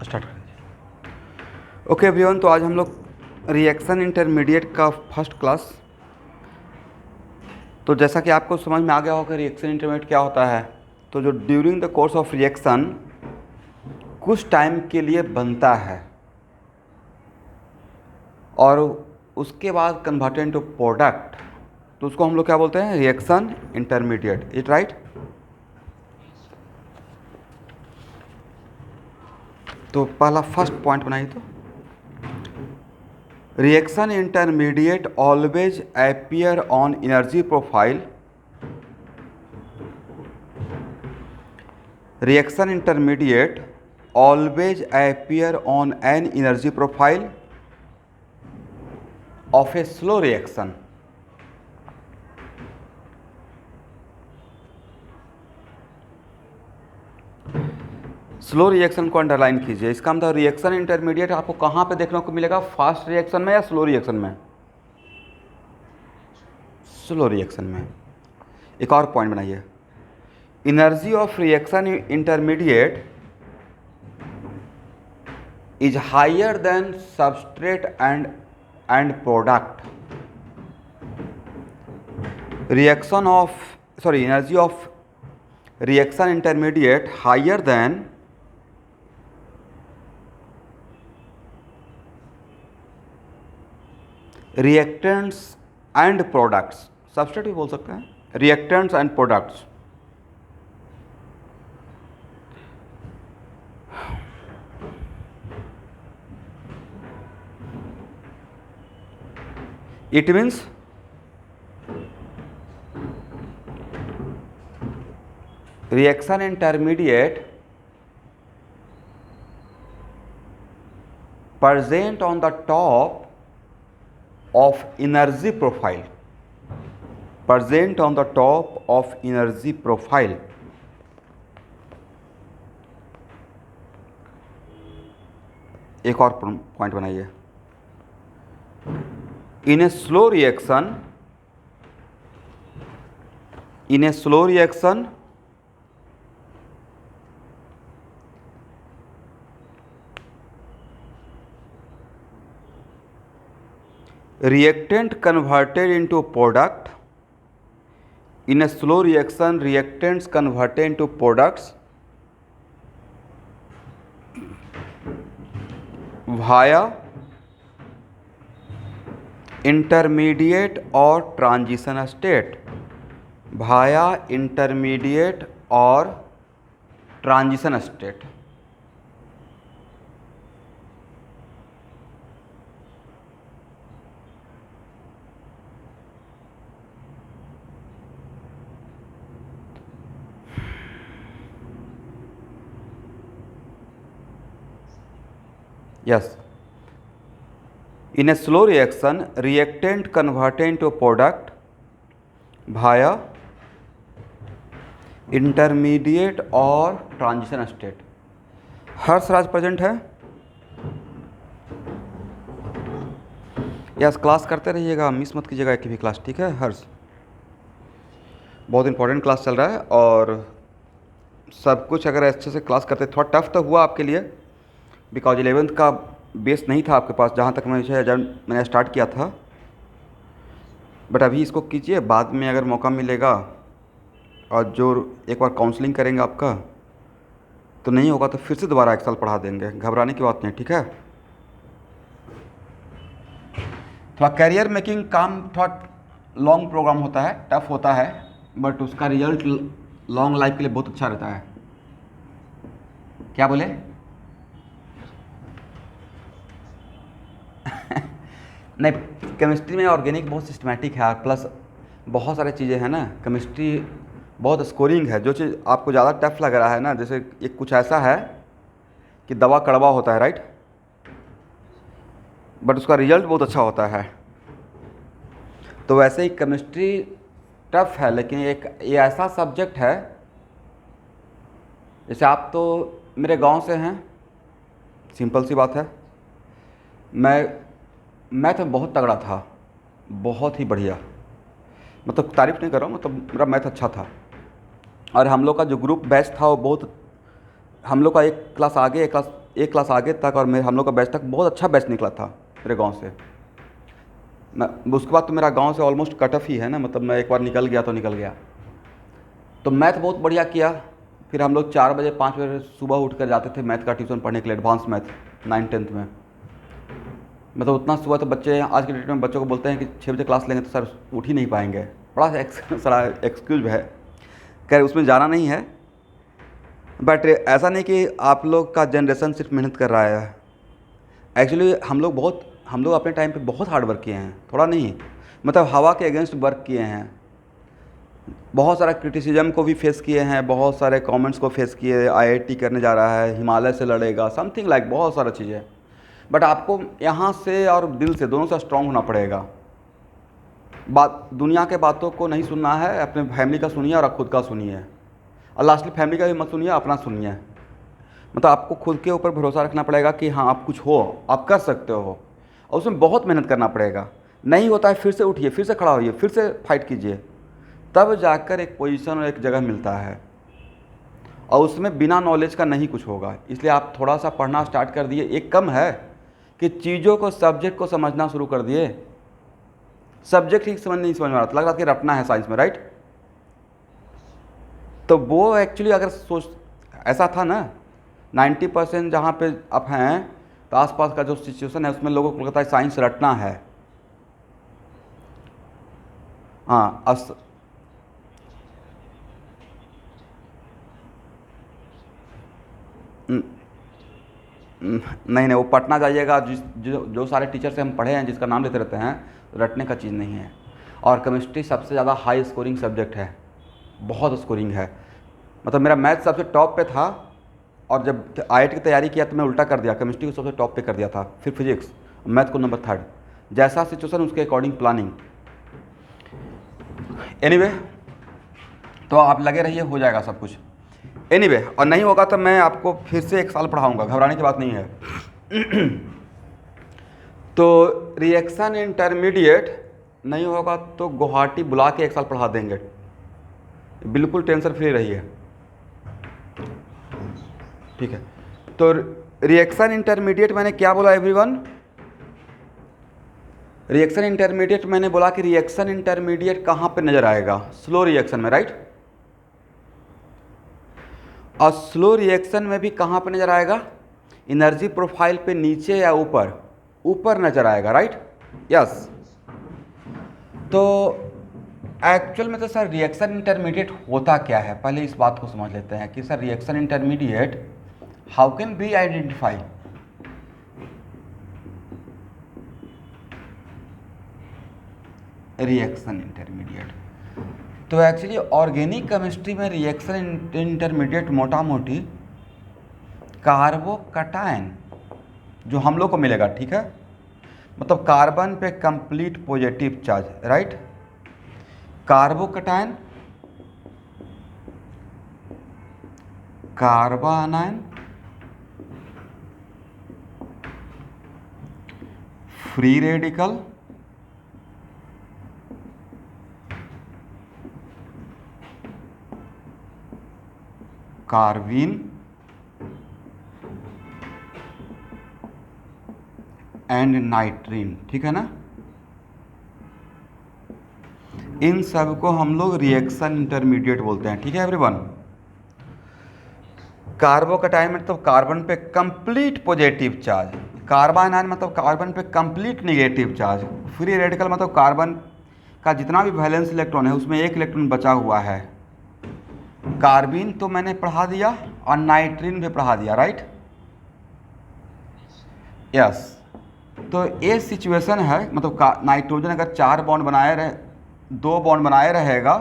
Start कर दीजिए। Okay everyone, तो आज हम लोग रिएक्शन इंटरमीडिएट का फर्स्ट क्लास। तो जैसा कि आपको समझ में आ गया होगा रिएक्शन इंटरमीडिएट क्या होता है। तो जो during the course of reaction कुछ टाइम के लिए बनता है और उसके बाद कन्वर्टेड इनटू प्रोडक्ट, तो उसको हम लोग क्या बोलते हैं, रिएक्शन इंटरमीडिएट। It right? तो पहला फर्स्ट पॉइंट बनाइए। तो reaction intermediate always appear on energy profile. Reaction intermediate always appear on an energy profile of a slow reaction. Slow reaction को अंडरलाइन कीजिए। इसका मतलब रिएक्शन इंटरमीडिएट आपको कहाँ पे देखने को मिलेगा, फास्ट रिएक्शन में या स्लो रिएक्शन में? स्लो रिएक्शन में। एक और पॉइंट बनाइए, energy of reaction intermediate is higher than substrate and product. Energy of reaction intermediate higher than reactants and products. substrate भी बोल सकते हैं, reactants and products. It means reaction intermediate present on the top of energy profile. Present on the top of energy profile. एक और point बनाइए, in a slow reaction reactant converted into product. In a slow reaction, reactants converted into products via intermediate और transition state. भाया intermediate और transition state. Yes, in a slow reaction, reactant converted into product via intermediate और transition state. हर्ष राज present है? Yes, class करते रहिएगा, miss मत कीजिएगा एक भी क्लास, ठीक है हर्ष? बहुत इंपॉर्टेंट क्लास चल रहा है और सब कुछ अगर अच्छे से क्लास करते, थोड़ा टफ तो हुआ आपके लिए बिकॉज 11th का बेस नहीं था आपके पास, जहाँ तक मैंने स्टार्ट किया था। बट अभी इसको कीजिए, बाद में अगर मौका मिलेगा और जो एक बार काउंसलिंग करेंगे आपका तो नहीं होगा तो फिर से दोबारा एक साल पढ़ा देंगे, घबराने की बात नहीं, ठीक है? थोड़ा कैरियर मेकिंग काम थोड़ा लॉन्ग प्रोग्राम होता है, टफ होता है, बट उसका रिजल्ट लॉन्ग लाइफ के लिए बहुत अच्छा रहता है। क्या बोले? नहीं, केमिस्ट्री में ऑर्गेनिक बहुत सिस्टमेटिक है, प्लस बहुत सारी चीज़ें हैं ना, केमिस्ट्री बहुत स्कोरिंग है। जो चीज़ आपको ज़्यादा टफ लग रहा है ना, जैसे एक कुछ ऐसा है कि दवा कड़वा होता है, राइट, बट उसका रिजल्ट बहुत अच्छा होता है, तो वैसे ही केमिस्ट्री टफ है, लेकिन ये ऐसा सब्जेक्ट है, जैसे आप तो मेरे गांव से हैं, सिंपल सी बात है, मैथ में बहुत तगड़ा था, बहुत ही बढ़िया, मतलब तारीफ़ नहीं कर रहा हूँ, मतलब मेरा मैथ अच्छा था। और हम लोग का जो ग्रुप बैच था वो बहुत, हम लोग का एक क्लास आगे एक क्लास एक क्लास आगे तक और मेरे हम लोग का बैच तक बहुत अच्छा बैच निकला था मेरे गांव से। मैं उसके बाद तो मेरा गांव से ऑलमोस्ट कट ऑफ ही है ना, मतलब मैं एक बार निकल गया तो निकल गया। तो मैथ बहुत बढ़िया किया। फिर हम लोग 4 बजे 5 बजे सुबह उठ कर जाते थे मैथ का ट्यूशन पढ़ने के लिए, एडवांस मैथ 9th-10th में। मतलब उतना सुबह तो बच्चे आज के डेट में बच्चों को बोलते हैं कि 6 बजे क्लास लेंगे तो सर उठ ही नहीं पाएंगे, बड़ा सारा एक्सक्यूज है। खैर उसमें जाना नहीं है, बट ऐसा नहीं कि आप लोग का जनरेशन सिर्फ मेहनत कर रहा है। एक्चुअली हम लोग अपने टाइम पे बहुत हार्ड वर्क किए हैं, थोड़ा नहीं, मतलब हवा के अगेंस्ट वर्क किए हैं। बहुत सारा क्रिटिसिज्म को भी फेस किए हैं, बहुत सारे कमेंट्स को फेस किए। आईआईटी करने जा रहा है, हिमालय से लड़ेगा, समथिंग लाइक बहुत सारा चीज़ें। बट आपको यहाँ से और दिल से दोनों से स्ट्रांग होना पड़ेगा। बात दुनिया के बातों को नहीं सुनना है, अपने फैमिली का सुनिए और खुद का सुनिए, और लास्टली फैमिली का भी मत सुनिए, अपना सुनिए। मतलब आपको खुद के ऊपर भरोसा रखना पड़ेगा कि हाँ आप कुछ हो, आप कर सकते हो, और उसमें बहुत मेहनत करना पड़ेगा। नहीं होता है फिर से उठिए, फिर से खड़ा होइए, फिर से फाइट कीजिए, तब जाकर एक पोजीशन और एक जगह मिलता है। और उसमें बिना नॉलेज का नहीं कुछ होगा। इसलिए आप थोड़ा सा पढ़ना स्टार्ट कर दिए, एक कम है कि चीज़ों को, सब्जेक्ट को समझना शुरू कर दिए। सब्जेक्ट ठीक नहीं समझ में आ रहा था, लग रहा था कि रटना है साइंस में, राइट। तो वो एक्चुअली अगर सोच ऐसा था ना, 90% जहाँ पे आप हैं तो आसपास का जो सिचुएशन है उसमें लोगों को लगता है साइंस रटना है। हाँ नहीं वो पटना जाइएगा, जो सारे टीचर से हम पढ़े हैं, जिसका नाम लेते रहते हैं, रटने का चीज़ नहीं है। और केमिस्ट्री सबसे ज़्यादा हाई स्कोरिंग सब्जेक्ट है, बहुत स्कोरिंग है। मतलब मेरा मैथ सबसे टॉप पे था, और जब आईआईटी की तैयारी किया तो मैं उल्टा कर दिया, केमिस्ट्री को सबसे टॉप पे कर दिया था, फिर फिजिक्स, मैथ को नंबर 3rd। जैसा सिचुएशन उसके अकॉर्डिंग प्लानिंग। एनीवे तो आप लगे रहिए, हो जाएगा सब कुछ। एनीवे और नहीं होगा तो मैं आपको फिर से 1 साल पढ़ाऊँगा, घबराने की बात नहीं है। तो रिएक्शन इंटरमीडिएट नहीं होगा तो गुवाहाटी बुला के 1 साल पढ़ा देंगे, बिल्कुल टेंशन फ्री रहिए, ठीक है। तो रिएक्शन इंटरमीडिएट मैंने क्या बोला एवरीवन? रिएक्शन इंटरमीडिएट मैंने बोला कि रिएक्शन इंटरमीडिएट कहाँ पे नज़र आएगा? स्लो रिएक्शन में, राइट। और स्लो रिएक्शन में भी कहाँ पे नज़र आएगा? एनर्जी प्रोफाइल पे नीचे या ऊपर? ऊपर नज़र आएगा, राइट, यस। तो एक्चुअल में तो सर रिएक्शन इंटरमीडिएट होता क्या है, पहले इस बात को समझ लेते हैं कि sir reaction intermediate how can be identify. Reaction intermediate तो एक्चुअली ऑर्गेनिक केमिस्ट्री में रिएक्शन इंटरमीडिएट मोटा मोटी कार्बोकटायन जो हम लोग को मिलेगा, ठीक है, मतलब कार्बन पे complete positive charge, right. Carbocation, carbanion, free radical, carbene and nitrene, ठीक है ना। इन सब को हम लोग रिएक्शन इंटरमीडिएट बोलते हैं, ठीक है एवरीवन। कार्बोकटायन मतलब कार्बन पे कंप्लीट पॉजिटिव चार्ज, कार्बोनाइन मतलब कार्बन पे complete negative charge, free radical मतलब कार्बन का जितना भी वैलेंस इलेक्ट्रॉन है उसमें 1 इलेक्ट्रॉन बचा हुआ है। कार्बीन तो मैंने पढ़ा दिया और नाइट्रीन भी पढ़ा दिया, राइट, यस। तो ये सिचुएशन है, मतलब नाइट्रोजन अगर 4 बॉन्ड बनाए रहे, 2 बॉन्ड बनाए रहेगा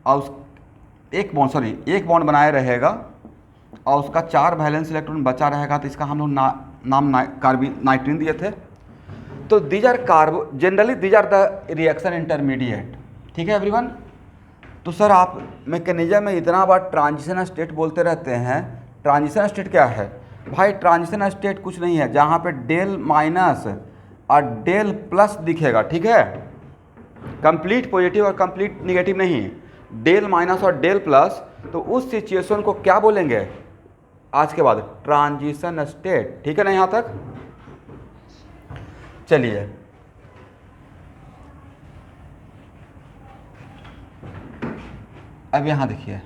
और उस एक बॉन्ड बनाए रहेगा और उसका 4 वैलेंस इलेक्ट्रॉन बचा रहेगा, तो इसका हम लोग नाम नाइट्रीन दिए थे। तो these are generally these are the reaction intermediate, ठीक है एवरीवन। तो सर आप मैकेनिज्म में इतना बार ट्रांजिशन स्टेट बोलते रहते हैं, ट्रांजिशन स्टेट क्या है भाई? ट्रांजिशन स्टेट कुछ नहीं है जहाँ पे डेल माइनस और डेल प्लस दिखेगा, ठीक है, कंप्लीट पॉजिटिव और कंप्लीट निगेटिव नहीं, डेल माइनस और डेल प्लस। तो उस सिचुएशन को क्या बोलेंगे? आज के बाद ट्रांजिशन स्टेट, ठीक है ना यहाँ तक। चलिए अब यहाँ देखिए,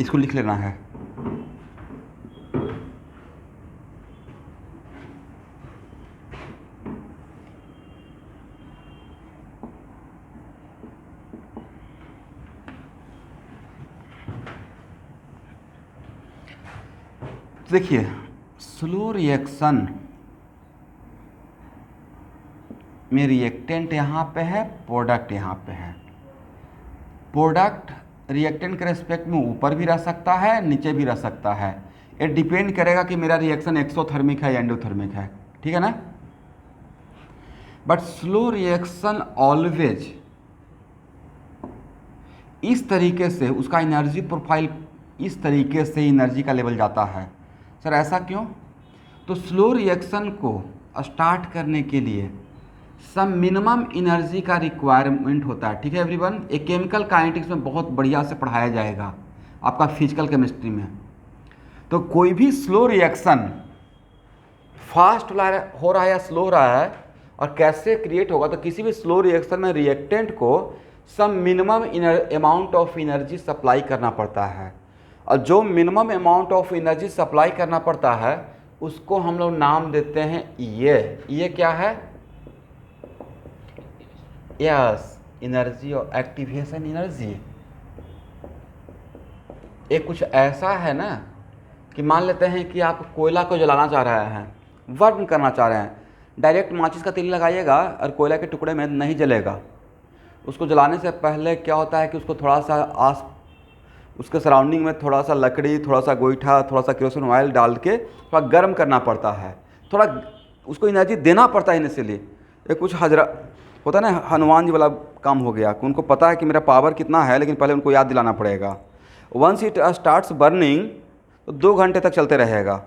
इसको लिख लेना है। देखिए स्लो रिएक्शन में रिएक्टेंट यहाँ पे है, प्रोडक्ट यहाँ पे है। प्रोडक्ट रिएक्टेंट के रेस्पेक्ट में ऊपर भी रह सकता है, नीचे भी रह सकता है। ये डिपेंड करेगा कि मेरा रिएक्शन एक्सोथर्मिक है या एंडोथर्मिक है, ठीक है ना। बट स्लो रिएक्शन ऑलवेज इस तरीके से उसका एनर्जी प्रोफाइल, इस तरीके से एनर्जी का लेवल जाता है। सर ऐसा क्यों? तो स्लो रिएक्शन को स्टार्ट करने के लिए सम मिनिमम एनर्जी का रिक्वायरमेंट होता है, ठीक है एवरीवन। एक केमिकल काइनेटिक्स में बहुत बढ़िया से पढ़ाया जाएगा आपका फिजिकल केमिस्ट्री में। तो कोई भी स्लो रिएक्शन फास्ट हो रहा है या स्लो हो रहा है और कैसे क्रिएट होगा, तो किसी भी स्लो रिएक्शन में रिएक्टेंट को some minimum amount of energy supply करना पड़ता है, और जो minimum amount of energy supply करना पड़ता है उसको हम लोग नाम देते हैं ये क्या है? यस, एनर्जी और एक्टिवेशन एनर्जी। ये कुछ ऐसा है ना कि मान लेते हैं कि आप कोयला को जलाना चाह रहे हैं, बर्न करना चाह रहे हैं। डायरेक्ट माचिस का तीली लगाइएगा और कोयला के टुकड़े में नहीं जलेगा। उसको जलाने से पहले क्या होता है कि उसको थोड़ा सा उसके सराउंडिंग में थोड़ा सा लकड़ी, थोड़ा सा गोईठा, थोड़ा सा केरोसिन ऑयल डाल के थोड़ा गर्म करना पड़ता है, थोड़ा उसको एनर्जी देना पड़ता है इनिशियली। ये कुछ हजरा होता है ना, हनुमान जी वाला काम हो गया कि उनको पता है कि मेरा पावर कितना है, लेकिन पहले उनको याद दिलाना पड़ेगा। वंस इट स्टार्ट्स बर्निंग तो 2 घंटे तक चलते रहेगा।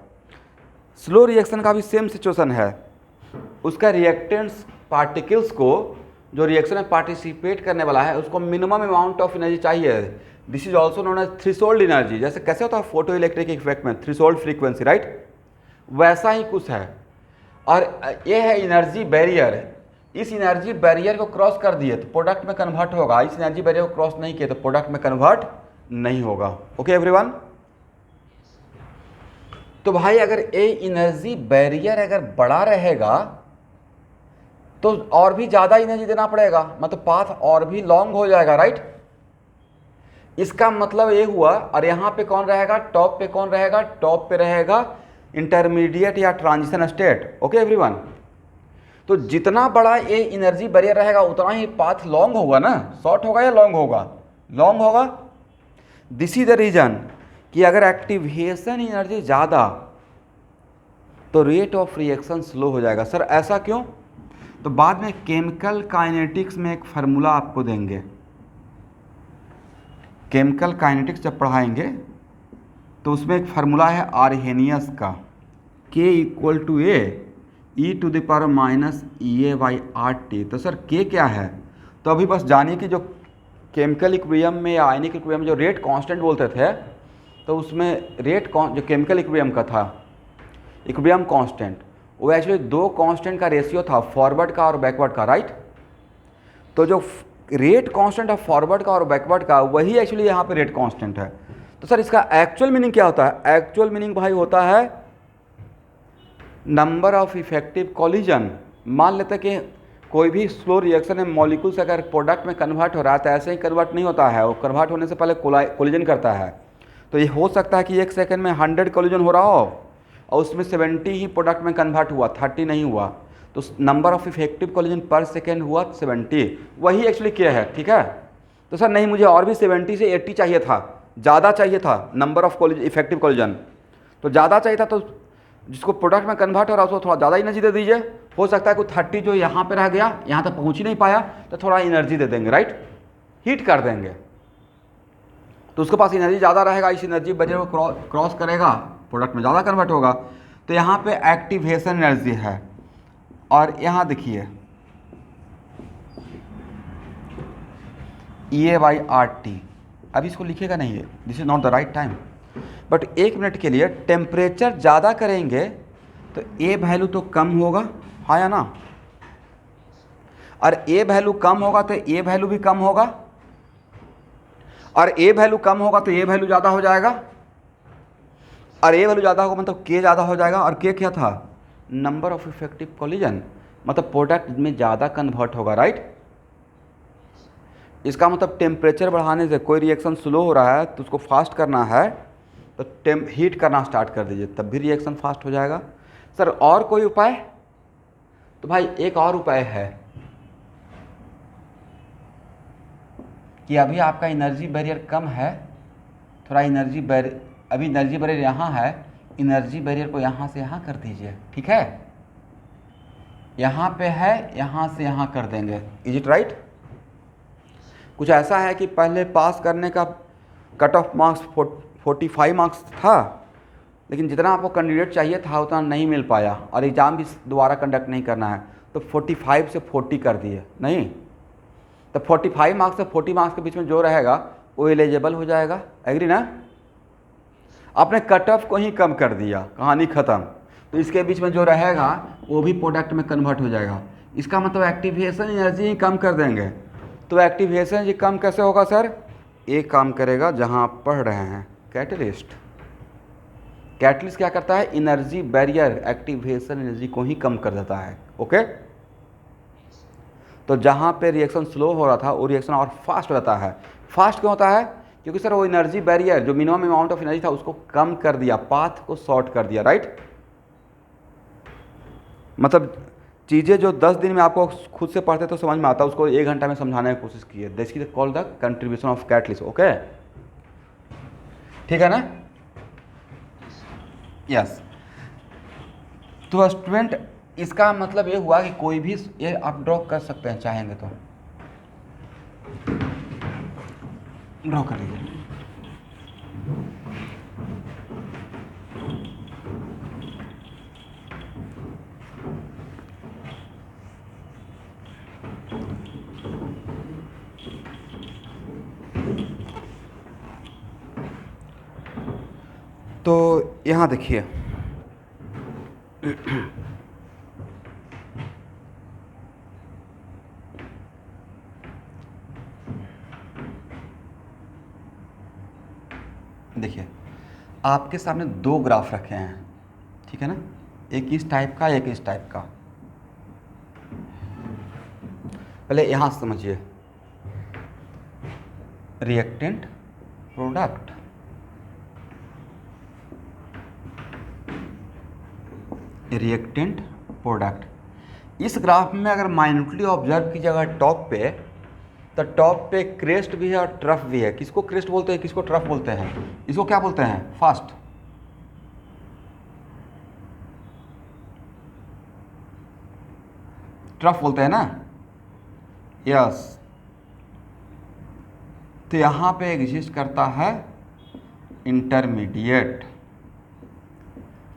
स्लो रिएक्शन का भी सेम सिचुएशन है। उसका रिएक्टेंट्स पार्टिकल्स को, जो रिएक्शन में पार्टिसिपेट करने वाला है, उसको मिनिमम अमाउंट ऑफ एनर्जी चाहिए। This is also known as threshold energy. जैसे कैसे होता है फोटो इलेक्ट्रिक इफेक्ट में थ्रेशोल्ड फ्रीक्वेंसी, राइट, वैसा ही कुछ है। और ये है एनर्जी बैरियर। इस एनर्जी बैरियर को क्रॉस कर दिए तो प्रोडक्ट में कन्वर्ट होगा, इस एनर्जी बैरियर को क्रॉस नहीं किए तो प्रोडक्ट में कन्वर्ट नहीं होगा। Okay everyone. तो भाई अगर ये एनर्जी बैरियर अगर बड़ा रहेगा तो और भी ज़्यादा एनर्जी देना पड़ेगा, मतलब पाथ और भी लॉन्ग हो जाएगा, राइट। इसका मतलब ये हुआ, और यहाँ पे कौन रहेगा? टॉप पे कौन रहेगा? टॉप पे रहेगा इंटरमीडिएट या ट्रांजिशन स्टेट। Okay everyone. तो जितना बड़ा ये एनर्जी बैरियर रहेगा उतना ही पाथ लॉन्ग होगा ना, शॉर्ट होगा या लॉन्ग होगा? लॉन्ग होगा। दिस इज द रीजन कि अगर एक्टिवेशन एनर्जी ज़्यादा तो रेट ऑफ रिएक्शन स्लो हो जाएगा। सर ऐसा क्यों? तो बाद में केमिकल काइनेटिक्स में एक फार्मूला आपको देंगे। केमिकल काइनेटिक्स जब पढ़ाएंगे तो उसमें एक फार्मूला है आर्हेनियस का, K = e⁻⁻ तो सर K क्या है? तो अभी बस जानिए कि जो केमिकल इक्विलिब्रियम में या आयनिक इक्विलिब्रियम में जो रेट कांस्टेंट बोलते थे, तो उसमें जो केमिकल इक्विलिब्रियम का था, इक्विलिब्रियम कांस्टेंट, वो एक्चुअली 2 कांस्टेंट का रेशियो था, फॉरवर्ड का और बैकवर्ड का, राइट। तो जो रेट कांस्टेंट है फॉरवर्ड का और बैकवर्ड का, वही एक्चुअली यहाँ पे रेट कांस्टेंट है। तो सर इसका एक्चुअल मीनिंग क्या होता है? एक्चुअल मीनिंग भाई होता है नंबर ऑफ इफेक्टिव कॉलिजन। मान लेते हैं कि कोई भी स्लो रिएक्शन में मॉलिक्यूल्स अगर प्रोडक्ट में कन्वर्ट हो रहा है तो ऐसे ही कन्वर्ट नहीं होता है, वो कन्वर्ट होने से पहले कोलिजन करता है। तो ये हो सकता है कि 1 सेकंड में 100 कोलिजन हो रहा हो और उसमें 70 ही प्रोडक्ट में कन्वर्ट हुआ, 30 नहीं हुआ। तो नंबर ऑफ इफेक्टिव कोलिजन पर सेकेंड हुआ 70, वही एक्चुअली क्या है, ठीक है। तो सर नहीं, मुझे और भी 70 से 80 चाहिए था, ज़्यादा चाहिए था नंबर ऑफ इफेक्टिव कोलिजन। तो ज़्यादा चाहिए था, तो जिसको प्रोडक्ट में कन्वर्ट हो रहा है उसको थोड़ा ज़्यादा एनर्जी दे दीजिए। हो सकता है कोई 30 जो यहाँ पे रह गया, यहाँ तक पहुँच ही नहीं पाया, तो थोड़ा एनर्जी दे देंगे, राइट, हीट कर देंगे, तो उसके पास एनर्जी ज़्यादा रहेगा। इस एनर्जी बैरियर को क्रॉस करेगा, प्रोडक्ट में ज़्यादा कन्वर्ट होगा। तो यहाँ पे एक्टिवेशन एनर्जी है। और यहाँ देखिए EA/RT। अब इसको लिखेगा नहीं है, this is not the right time. But 1 minute के लिए टेम्परेचर ज़्यादा करेंगे तो ए वैल्यू तो कम होगा, हाँ या ना? और ए वैल्यू कम होगा तो ए वैल्यू भी कम होगा, और ए वैल्यू कम होगा तो ए वैल्यू ज़्यादा हो जाएगा, और ए वैल्यू ज़्यादा होगा मतलब के ज़्यादा हो जाएगा। और के क्या था? नंबर ऑफ इफेक्टिव कोलिजन, मतलब प्रोडक्ट में ज़्यादा कन्वर्ट होगा, राइट। इसका मतलब टेम्परेचर बढ़ाने से कोई रिएक्शन स्लो हो रहा है तो उसको फास्ट करना है तो हीट करना स्टार्ट कर दीजिए, तब भी रिएक्शन फास्ट हो जाएगा। सर और कोई उपाय? तो भाई एक और उपाय है कि अभी आपका एनर्जी बैरियर कम है, थोड़ा एनर्जी बैरियर, अभी एनर्जी बैरियर यहाँ है, एनर्जी बैरियर को यहाँ से यहाँ कर दीजिए, ठीक है। यहाँ पे है, यहाँ से यहाँ कर देंगे, इज इट राइट? कुछ ऐसा है कि पहले पास करने का कट ऑफ मार्क्स 45 मार्क्स था, लेकिन जितना आपको कैंडिडेट चाहिए था उतना नहीं मिल पाया, और एग्ज़ाम भी दोबारा कंडक्ट नहीं करना है, तो 45 से 40 कर दिए नहीं, तो 45 मार्क्स से 40 मार्क्स के बीच में जो रहेगा वो एलिजिबल हो जाएगा, एग्री ना? आपने कट ऑफ को ही कम कर दिया, कहानी ख़त्म। तो इसके बीच में जो रहेगा वो भी प्रोडक्ट में कन्वर्ट हो जाएगा। इसका मतलब एक्टिवेशन एनर्जी ही कम कर देंगे। तो एक्टिवेशन एनर्जी कम कैसे होगा सर? एक काम करेगा जहां आप पढ़ रहे हैं, कैटलिस्ट। कैटलिस्ट क्या करता है? एनर्जी बैरियर एक्टिवेशन एनर्जी को ही कम कर देता है, ओके। तो जहां पे रिएक्शन स्लो हो रहा था वो रिएक्शन और फास्ट हो जाता है। फास्ट क्यों होता है? क्योंकि सर वो एनर्जी बैरियर जो मिनिमम अमाउंट ऑफ एनर्जी था उसको कम कर दिया, पाथ को शॉर्ट कर दिया, राइट। मतलब चीज़ें जो 10 दिन में आपको खुद से पढ़ते तो समझ में आता, उसको 1 घंटा में समझाने की कोशिश की है। This is called the contribution of catalyst, okay, ठीक है ना? यस। तो स्टूडेंट इसका मतलब ये हुआ कि कोई भी ये आप ड्रॉ कर सकते हैं, चाहेंगे तो ड्रॉ कर लीजिए। तो यहाँ देखिए देखिए आपके सामने 2 ग्राफ रखे हैं, ठीक है ना, एक इस टाइप का एक इस टाइप का। पहले यहाँ समझिए, रिएक्टेंट प्रोडक्ट, रिएक्टेंट प्रोडक्ट। इस ग्राफ में अगर माइन्यूटली ऑब्जर्व कीजिएगा टॉप पे, तो टॉप पे क्रेस्ट भी है और ट्रफ भी है। किसको क्रेस्ट बोलते हैं, किसको ट्रफ बोलते हैं? इसको क्या बोलते हैं? फास्ट। ट्रफ बोलते हैं ना, यस। तो यहाँ पे एग्जिस्ट करता है इंटरमीडिएट।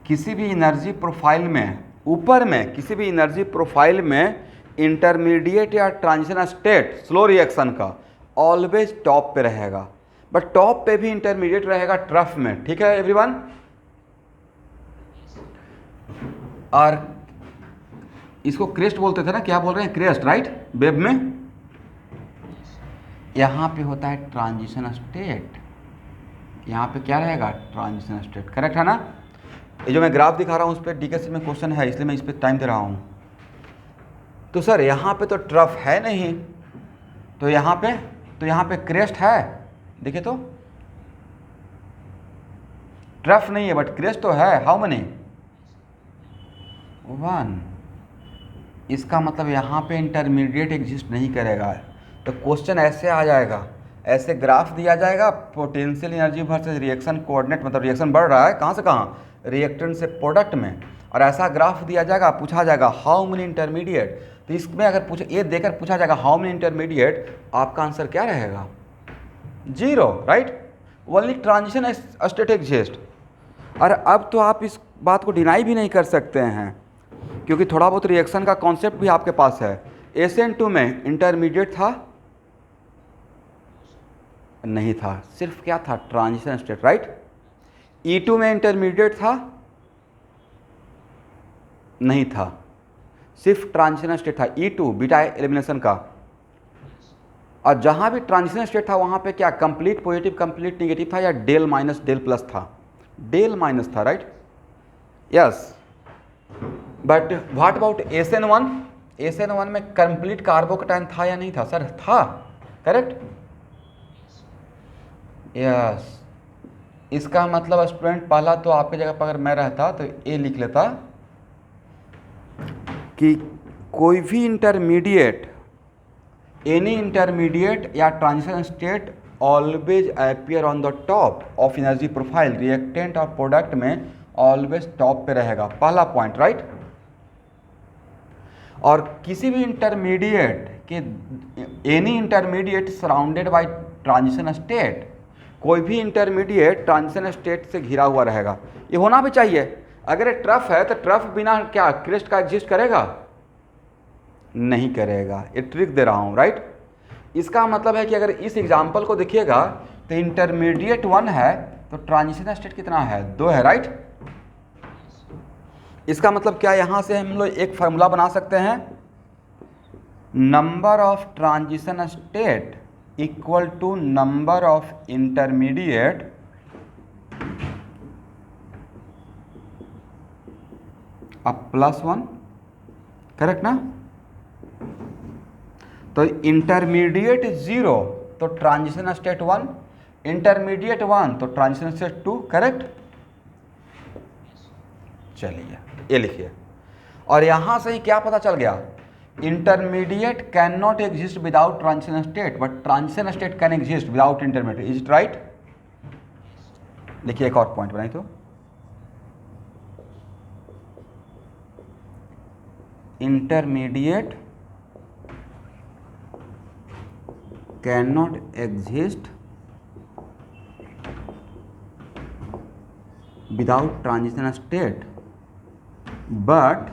किसी भी एनर्जी प्रोफाइल में, ऊपर में किसी भी एनर्जी प्रोफाइल में इंटरमीडिएट या ट्रांजिशन स्टेट स्लो रिएक्शन का ऑलवेज टॉप पे रहेगा, बट टॉप पे भी इंटरमीडिएट रहेगा ट्रफ में, ठीक है एवरीवन। और इसको क्रेस्ट बोलते थे ना, क्या बोल रहे हैं? क्रेस्ट, राइट, वेब में। यहाँ पे होता है ट्रांजिशन स्टेट, यहाँ पे क्या रहेगा? ट्रांजिशन स्टेट, करेक्ट है ना? ये जो मैं ग्राफ दिखा रहा हूँ उस पर डीकेसी में क्वेश्चन है, इसलिए मैं इस पर टाइम दे रहा हूँ। तो सर यहाँ पे तो ट्रफ है नहीं, तो यहाँ पे क्रेस्ट है, देखिए तो ट्रफ नहीं है बट क्रेस्ट तो है। How many? 1। इसका मतलब यहाँ पे इंटरमीडिएट एग्जिस्ट नहीं करेगा। तो क्वेश्चन ऐसे आ जाएगा, ऐसे ग्राफ दिया जाएगा, potential energy versus reaction coordinate, मतलब रिएक्शन बढ़ रहा है कहाँ से कहाँ? रिएक्टेंट से प्रोडक्ट में, और ऐसा ग्राफ दिया जाएगा, पूछा जाएगा हाउ मेनी इंटरमीडिएट। तो इसमें अगर ये देकर पूछा जाएगा हाउ मेनी इंटरमीडिएट, आपका आंसर क्या रहेगा? 0, right. Only transition state exist. और अब तो आप इस बात को डिनाई भी नहीं कर सकते हैं, क्योंकि थोड़ा बहुत रिएक्शन का कॉन्सेप्ट भी आपके पास है। SN2 में इंटरमीडिएट था, नहीं था, सिर्फ क्या था, ट्रांजिशन स्टेट, राइट। E2 में इंटरमीडिएट था, नहीं था, सिर्फ ट्रांजिशन स्टेट था E2 बीटा एलिमिनेशन का। और जहाँ भी ट्रांजिशन स्टेट था वहाँ पे क्या कंप्लीट पॉजिटिव कंप्लीट नेगेटिव था या डेल माइनस डेल प्लस था, डेल माइनस था, right. Yes, but what about SN1? SN1 में कंप्लीट कार्बोकेटाइन था या नहीं था सर? था, करेक्ट। यस, इसका मतलब स्टूडेंट पहला तो आपकी जगह पर अगर मैं रहता तो ए लिख लेता कि कोई भी इंटरमीडिएट, एनी इंटरमीडिएट या transition state always appear on the top of energy profile, reactant और प्रोडक्ट में ऑलवेज टॉप पे रहेगा, पहला पॉइंट, राइट। और किसी भी इंटरमीडिएट के, any intermediate surrounded by transition state, कोई भी इंटरमीडिएट ट्रांजिशन स्टेट से घिरा हुआ रहेगा, ये होना भी चाहिए। अगर ये ट्रफ है तो ट्रफ बिना क्या क्रिस्ट का एग्जिस्ट करेगा? नहीं करेगा, ये ट्रिक दे रहा हूँ, राइट। इसका मतलब है कि अगर इस एग्जाम्पल को देखिएगा तो इंटरमीडिएट 1 है तो ट्रांजिशन स्टेट कितना है? 2 है, राइट। इसका मतलब क्या, यहाँ से हम लोग एक फार्मूला बना सकते हैं, number of transition state equal to number of intermediate अब +1, करेक्ट ना। तो इंटरमीडिएट 0 तो ट्रांजिशन स्टेट 1, इंटरमीडिएट 1 तो ट्रांजिशन स्टेट 2, करेक्ट। चलिए ये लिखिए, और यहां से ही क्या पता चल गया, intermediate can not exist without transition state but transition state can exist without intermediate, is it right. लिखिए एक और पॉइंट बनाई तो, intermediate cannot exist without transition state but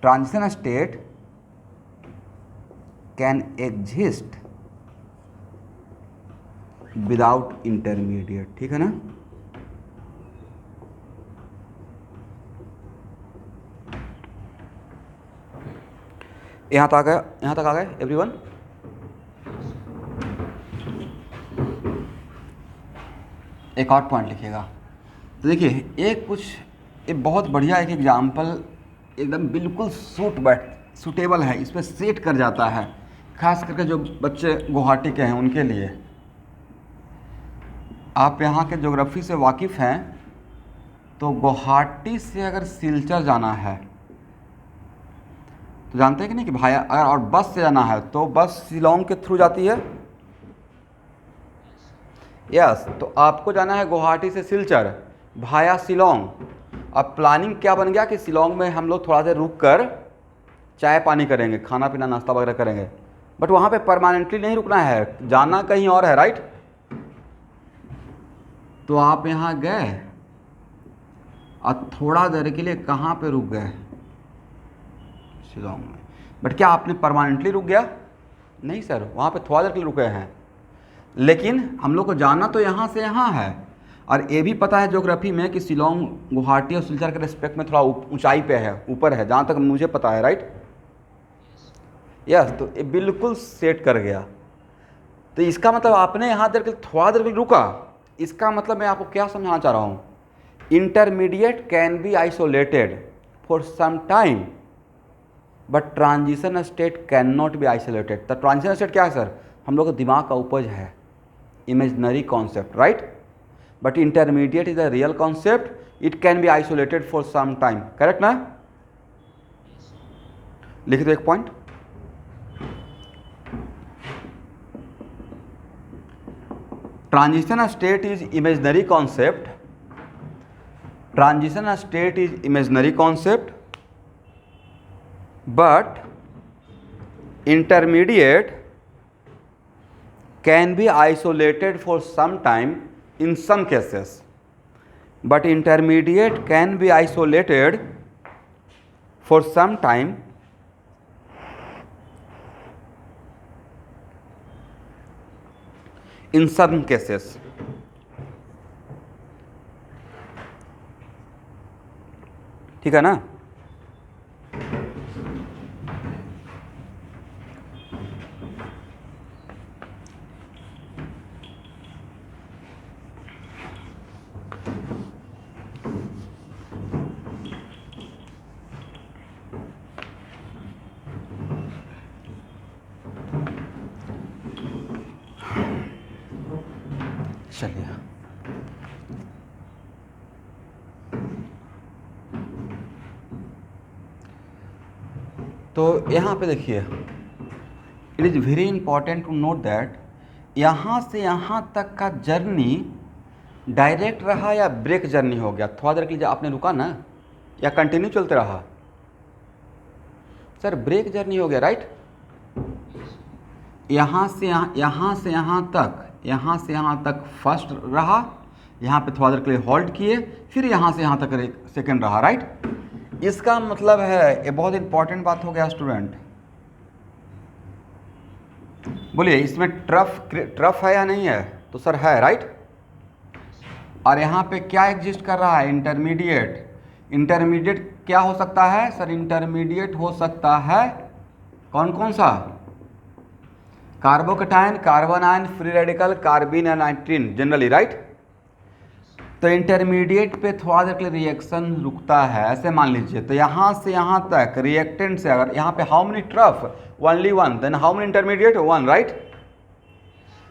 transition state can exist without intermediate, ठीक है ना। यहाँ तक आ गए एवरीवन। एक और पॉइंट लिखिएगा। तो देखिए एक बहुत बढ़िया एक एग्जाम्पल एकदम बिल्कुल सूटेबल है, इस पर सेट कर जाता है, खास करके जो बच्चे गुवाहाटी के हैं उनके लिए। आप यहाँ के ज्योग्राफी से वाकिफ़ हैं तो गुवाहाटी से अगर सिलचर जाना है तो जानते हैं कि नहीं कि भाया, अगर और बस से जाना है तो बस शिलोंग के थ्रू जाती है। यस, तो आपको जाना है गुवाहाटी से सिलचर भाया शिलोंग। अब प्लानिंग क्या बन गया कि शिलोंग में हम लोग थोड़ा देर रुक कर चाय पानी करेंगे, खाना पीना नाश्ता वगैरह करेंगे, बट वहाँ पे परमानेंटली नहीं रुकना है, जाना कहीं और है, राइट। तो आप यहाँ गए और थोड़ा देर के लिए कहाँ पे रुक गए? शिलोंग में। बट क्या आपने परमानेंटली रुक गया? नहीं सर, वहाँ पे थोड़ा देर के लिए रुके हैं, लेकिन हम लोग को जाना तो यहाँ से यहाँ है। और ये भी पता है ज्योग्राफी में कि शिलोंग गुवाहाटी और सिलचर के रिस्पेक्ट में थोड़ा ऊंचाई पे है, ऊपर है, जहाँ तक मुझे पता है, राइट। यस, तो ये बिल्कुल सेट कर गया। तो इसका मतलब आपने यहाँ देर के थोड़ा देर के लिए रुका, इसका मतलब मैं आपको क्या समझाना चाह रहा हूँ, intermediate can be isolated for some time but transition state can not be isolated. तो ट्रांजिशन स्टेट क्या है सर? हम लोग का दिमाग का उपज है, imaginary concept, right. But intermediate is a real concept, it can be isolated for some time, correct ना। लिख दो एक point, transition state is imaginary concept, transition state is imaginary concept but intermediate can be isolated for some time in some cases, but intermediate can be isolated for some time in some cases. ठीक है ना? चलिए, तो यहाँ पे देखिए, it is very important to note that यहाँ से यहाँ तक का जर्नी डायरेक्ट रहा या ब्रेक जर्नी हो गया। थोड़ा देर के लिए आपने रुका ना, या कंटिन्यू चलते रहा? सर ब्रेक जर्नी हो गया, राइट? यहाँ से यहाँ तक फर्स्ट रहा, यहाँ पे थोड़ा देर के लिए होल्ड किए, फिर यहाँ से यहाँ तक सेकंड रहा, राइट? इसका मतलब है, ये बहुत इंपॉर्टेंट बात हो गया स्टूडेंट। बोलिए, इसमें ट्रफ है या नहीं है? तो सर है, राइट? और यहाँ पे क्या एग्जिस्ट कर रहा है? इंटरमीडिएट। इंटरमीडिएट क्या हो सकता है सर? इंटरमीडिएट हो सकता है कौन कौन सा? Carbocation, carbanion, free radical, carbene या नाइट्रीन जनरली, राइट? तो इंटरमीडिएट पे थोड़ा देर के लिए रिएक्शन रुकता है, ऐसे मान लीजिए। तो यहाँ से यहाँ तक रिएक्टेंट से, अगर यहाँ पे how many trough? Only one. Then how many intermediate? One, right?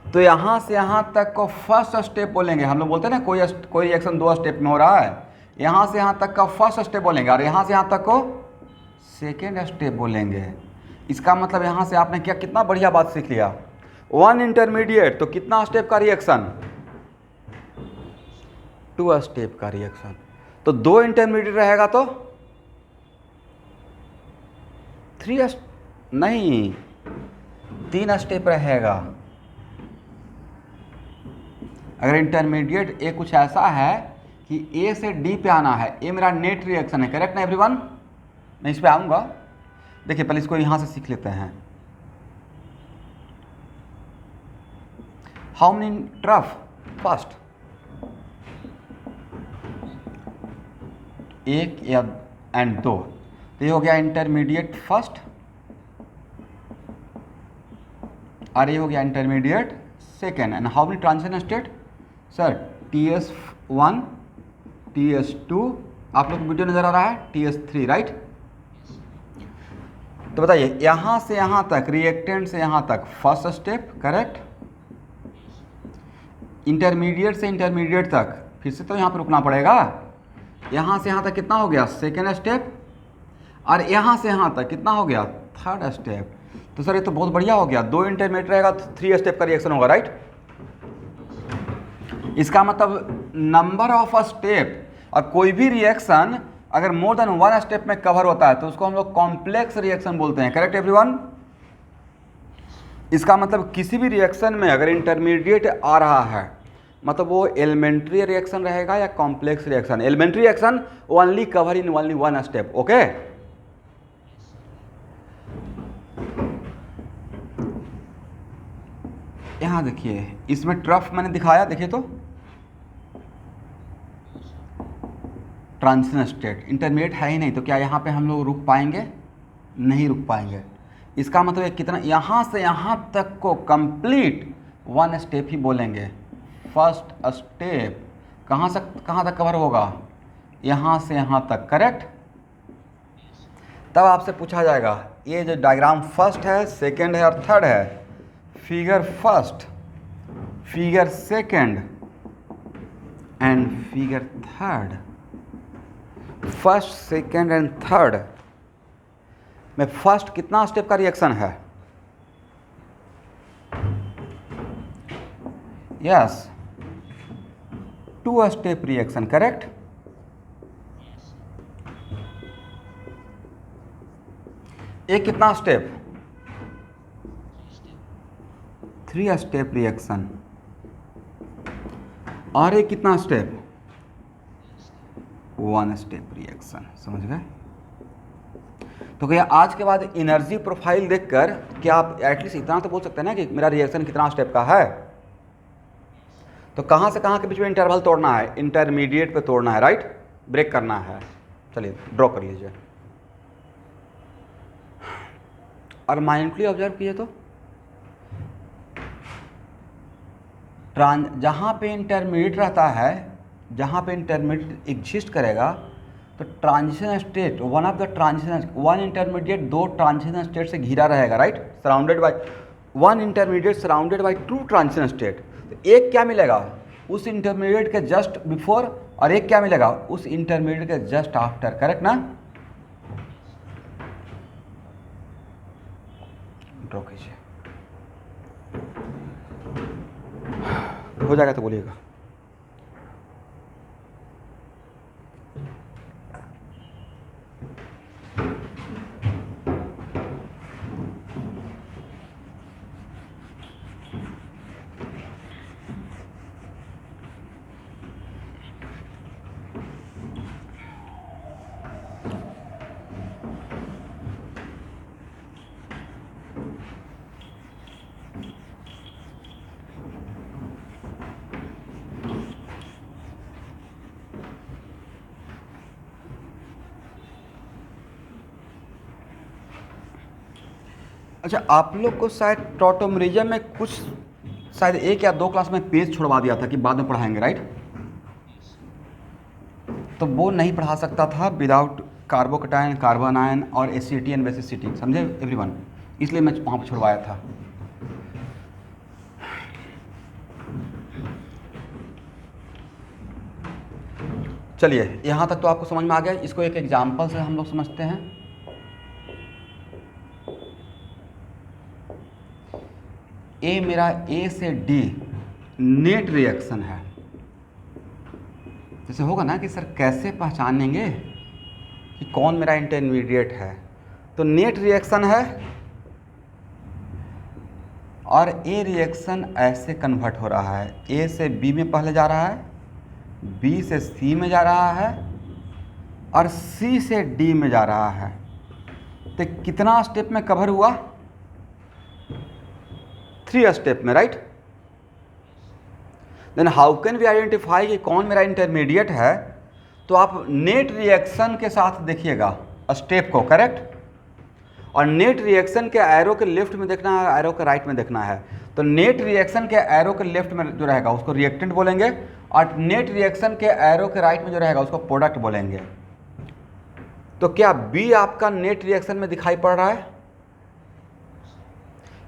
तो यहाँ से यहाँ तक को फर्स्ट स्टेप बोलेंगे। हम लोग बोलते हैं ना, कोई रिएक्शन 2 स्टेप में हो रहा है। यहाँ से यहाँ तक का फर्स्ट स्टेप बोलेंगे, और यहाँ से यहाँ तक को सेकेंड स्टेप बोलेंगे। इसका मतलब यहाँ से आपने क्या, कितना बढ़िया बात सीख लिया। 1 इंटरमीडिएट तो कितना स्टेप का रिएक्शन? 2 स्टेप का रिएक्शन। तो 2 इंटरमीडिएट रहेगा तो 3 नहीं, 3 स्टेप रहेगा। अगर इंटरमीडिएट ए कुछ ऐसा है कि ए से डी पे आना है, ए मेरा नेट रिएक्शन है, करेक्ट ना एवरीवन? मैं इस पे आऊँगा। देखिए, पहले इसको यहाँ से सीख लेते हैं। How many trough? फर्स्ट, एक या एंड 2। तो ये हो गया इंटरमीडिएट फर्स्ट, और ये हो गया intermediate second. And how many transition state? Sir TS1, TS2, आप लोग को वीडियो नजर आ रहा है, TS3, राइट? तो बताइए, यहाँ से यहाँ तक रिएक्टेंट से यहाँ तक फर्स्ट स्टेप, करेक्ट? इंटरमीडिएट से इंटरमीडिएट तक फिर से तो यहाँ पर रुकना पड़ेगा। यहाँ से यहाँ तक कितना हो गया? Second step. और यहाँ से यहाँ तक कितना हो गया? Third step. तो सर ये तो बहुत बढ़िया हो गया। 2 इंटरमीडिएट रहेगा तो 3 स्टेप का रिएक्शन होगा, राइट? इसका मतलब नंबर ऑफ स्टेप, और कोई भी रिएक्शन अगर मोर देन 1 स्टेप में कवर होता है तो उसको हम लोग कॉम्प्लेक्स रिएक्शन बोलते हैं, करेक्ट एवरीवन? इसका मतलब किसी भी रिएक्शन में अगर इंटरमीडिएट आ रहा है, मतलब वो एलिमेंट्री रिएक्शन रहेगा या complex reaction. Elementary reaction only cover in only 1 step, okay? यहाँ देखिए, इसमें ट्रफ मैंने दिखाया, देखिए तो ट्रांजिशन स्टेट, इंटरमीडिएट है ही नहीं, तो क्या यहाँ पे हम लोग रुक पाएंगे? नहीं रुक पाएंगे। इसका मतलब कितना, यहाँ से यहाँ तक को कंप्लीट 1 स्टेप ही बोलेंगे। फर्स्ट स्टेप कहाँ से कहाँ तक कवर होगा? यहाँ से यहाँ तक, करेक्ट? तब आपसे पूछा जाएगा, ये जो डायग्राम फर्स्ट है, सेकेंड है और थर्ड है, figure first, figure second and figure third, first second and third में फर्स्ट कितना स्टेप का रिएक्शन है? Yes, 2 step reaction, correct? एक कितना स्टेप? 3 step reaction. और एक कितना स्टेप? 1 step reaction. समझ गए? तो क्या आज के बाद एनर्जी प्रोफाइल देखकर क्या आप एटलीस्ट इतना तो बोल सकते हैं ना कि मेरा रिएक्शन कितना स्टेप का है? तो कहाँ से कहाँ के बीच में इंटरवल तोड़ना है, इंटरमीडिएट पे तोड़ना है, राइट, ब्रेक करना है। चलिए ड्रॉ कर लीजिए और माइंडफुली ऑब्जर्व कीजिए। तो जहाँ पे इंटरमीडिएट रहता है, जहाँ पे इंटरमीडिएट एग्जिस्ट करेगा, तो transition state, one of the transition, one intermediate दो ट्रांजिशन स्टेट से घिरा रहेगा, right, surrounded by one intermediate surrounded by two transition state. तो एक क्या मिलेगा उस इंटरमीडिएट के जस्ट बिफोर, और एक क्या मिलेगा उस इंटरमीडिएट के जस्ट आफ्टर, करेक्ट ना। ड्रॉ कीजिए, हो जाएगा तो बोलिएगा। अच्छा, आप लोग को शायद टॉटोमेरिज्म में कुछ शायद 1 या 2 क्लास में पेज छुड़वा दिया था कि बाद में पढ़ाएंगे, राइट। तो वो नहीं पढ़ा सकता था विदाउट कार्बोकटायन, कार्बन आयन और एसिटी बेसिसिटी, समझे एवरीवन, इसलिए मैं वहाँ पर छुड़वाया था। चलिए यहाँ तक तो आपको समझ में आ गया। इसको एक एग्जाम्पल से हम लोग समझते हैं। ए मेरा ए से डी नेट रिएक्शन है। जैसे होगा ना कि सर कैसे पहचानेंगे कि कौन मेरा इंटरमीडिएट है, तो नेट रिएक्शन है और ए रिएक्शन ऐसे कन्वर्ट हो रहा है, ए से बी में पहले जा रहा है, बी से सी में जा रहा है और सी से डी में जा रहा है। तो कितना स्टेप में कवर हुआ, 3 स्टेप में, right. Then how can we identify कि कौन मेरा इंटरमीडिएट है, तो आप नेट रिएक्शन के साथ देखिएगा स्टेप को, करेक्ट। और नेट रिएक्शन के एरो के लेफ्ट में देखना है, एरो के राइट में देखना है। तो नेट रिएक्शन के एरो के लेफ्ट में जो रहेगा उसको रिएक्टेंट बोलेंगे और नेट रिएक्शन के एरो के राइट में जो रहेगा उसको प्रोडक्ट बोलेंगे। तो क्या बी आपका नेट रिएक्शन में दिखाई पड़ रहा है,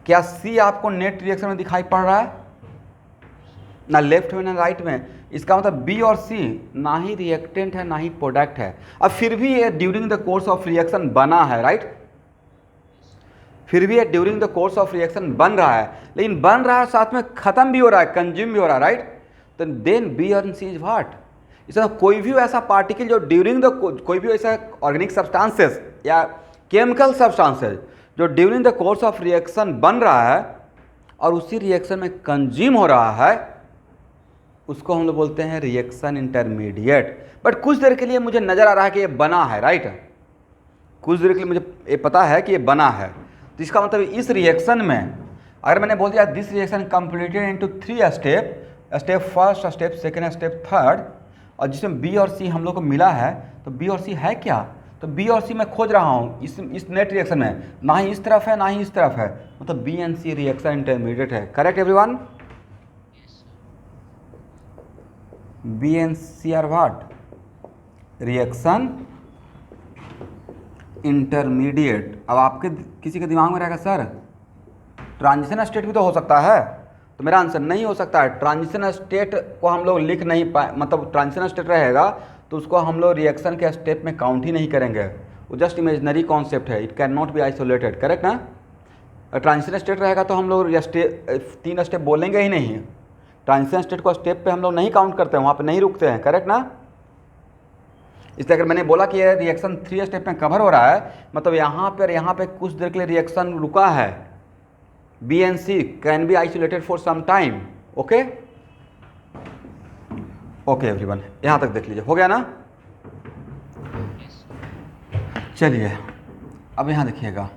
क्या सी आपको नेट रिएक्शन में दिखाई पड़ रहा है, ना लेफ्ट में ना राइट में। इसका मतलब बी और सी ना ही रिएक्टेंट है ना ही प्रोडक्ट है। अब फिर भी ये during the course of reaction बना है, राइट, फिर भी ये during the course of reaction बन रहा है, लेकिन बन रहा है साथ में खत्म भी हो रहा है, कंज्यूम भी हो रहा है, राइट। तो देन बी और सी इज व्हाट, इसमें कोई भी ऐसा पार्टिकल जो ड्यूरिंग द कोई भी ऐसा ऑर्गेनिक सब्सटेंसेस या केमिकल सब्सटेंसेस जो during the course of reaction बन रहा है और उसी रिएक्शन में कंज्यूम हो रहा है, उसको हम लोग बोलते हैं रिएक्शन इंटरमीडिएट। बट कुछ देर के लिए मुझे नजर आ रहा है कि ये बना है, राइट, कुछ देर के लिए मुझे ये पता है कि ये बना है। तो इसका मतलब इस रिएक्शन में अगर मैंने बोल दिया this reaction completed into 3 step, step first, step second, step third, और जिसमें बी और सी हम लोग को मिला है, तो बी और सी है क्या, तो बी और सी मैं खोज रहा हूँ इस नेट रिएक्शन में, ना ही इस तरफ है ना ही इस तरफ है, मतलब B and C reaction intermediate है, correct everyone. B and C are what, reaction intermediate. अब आपके किसी के दिमाग में रहेगा सर ट्रांजिशन स्टेट भी तो हो सकता है, तो मेरा आंसर नहीं हो सकता है। ट्रांजिशन स्टेट को हम लोग लिख नहीं पाए, मतलब ट्रांजिशन स्टेट रहेगा तो उसको हम लोग रिएक्शन के स्टेप में काउंट ही नहीं करेंगे, वो जस्ट इमेजनरी कॉन्सेप्ट है, it can not be isolated, correct ना। ट्रांजिशन स्टेट रहेगा तो हम लोग 3 स्टेप बोलेंगे ही नहीं, ट्रांजिशन स्टेट को स्टेप पे हम लोग नहीं काउंट करते हैं, वहाँ पे नहीं रुकते हैं, करेक्ट ना। इसलिए अगर मैंने बोला कि ये रिएक्शन 3 स्टेप में कवर हो रहा है, मतलब यहाँ पे कुछ देर के लिए रिएक्शन रुका है, B and C can be isolated for some time, okay okay everyone, यहाँ तक देख लीजिए, हो गया ना। चलिए अब यहाँ देखिएगा,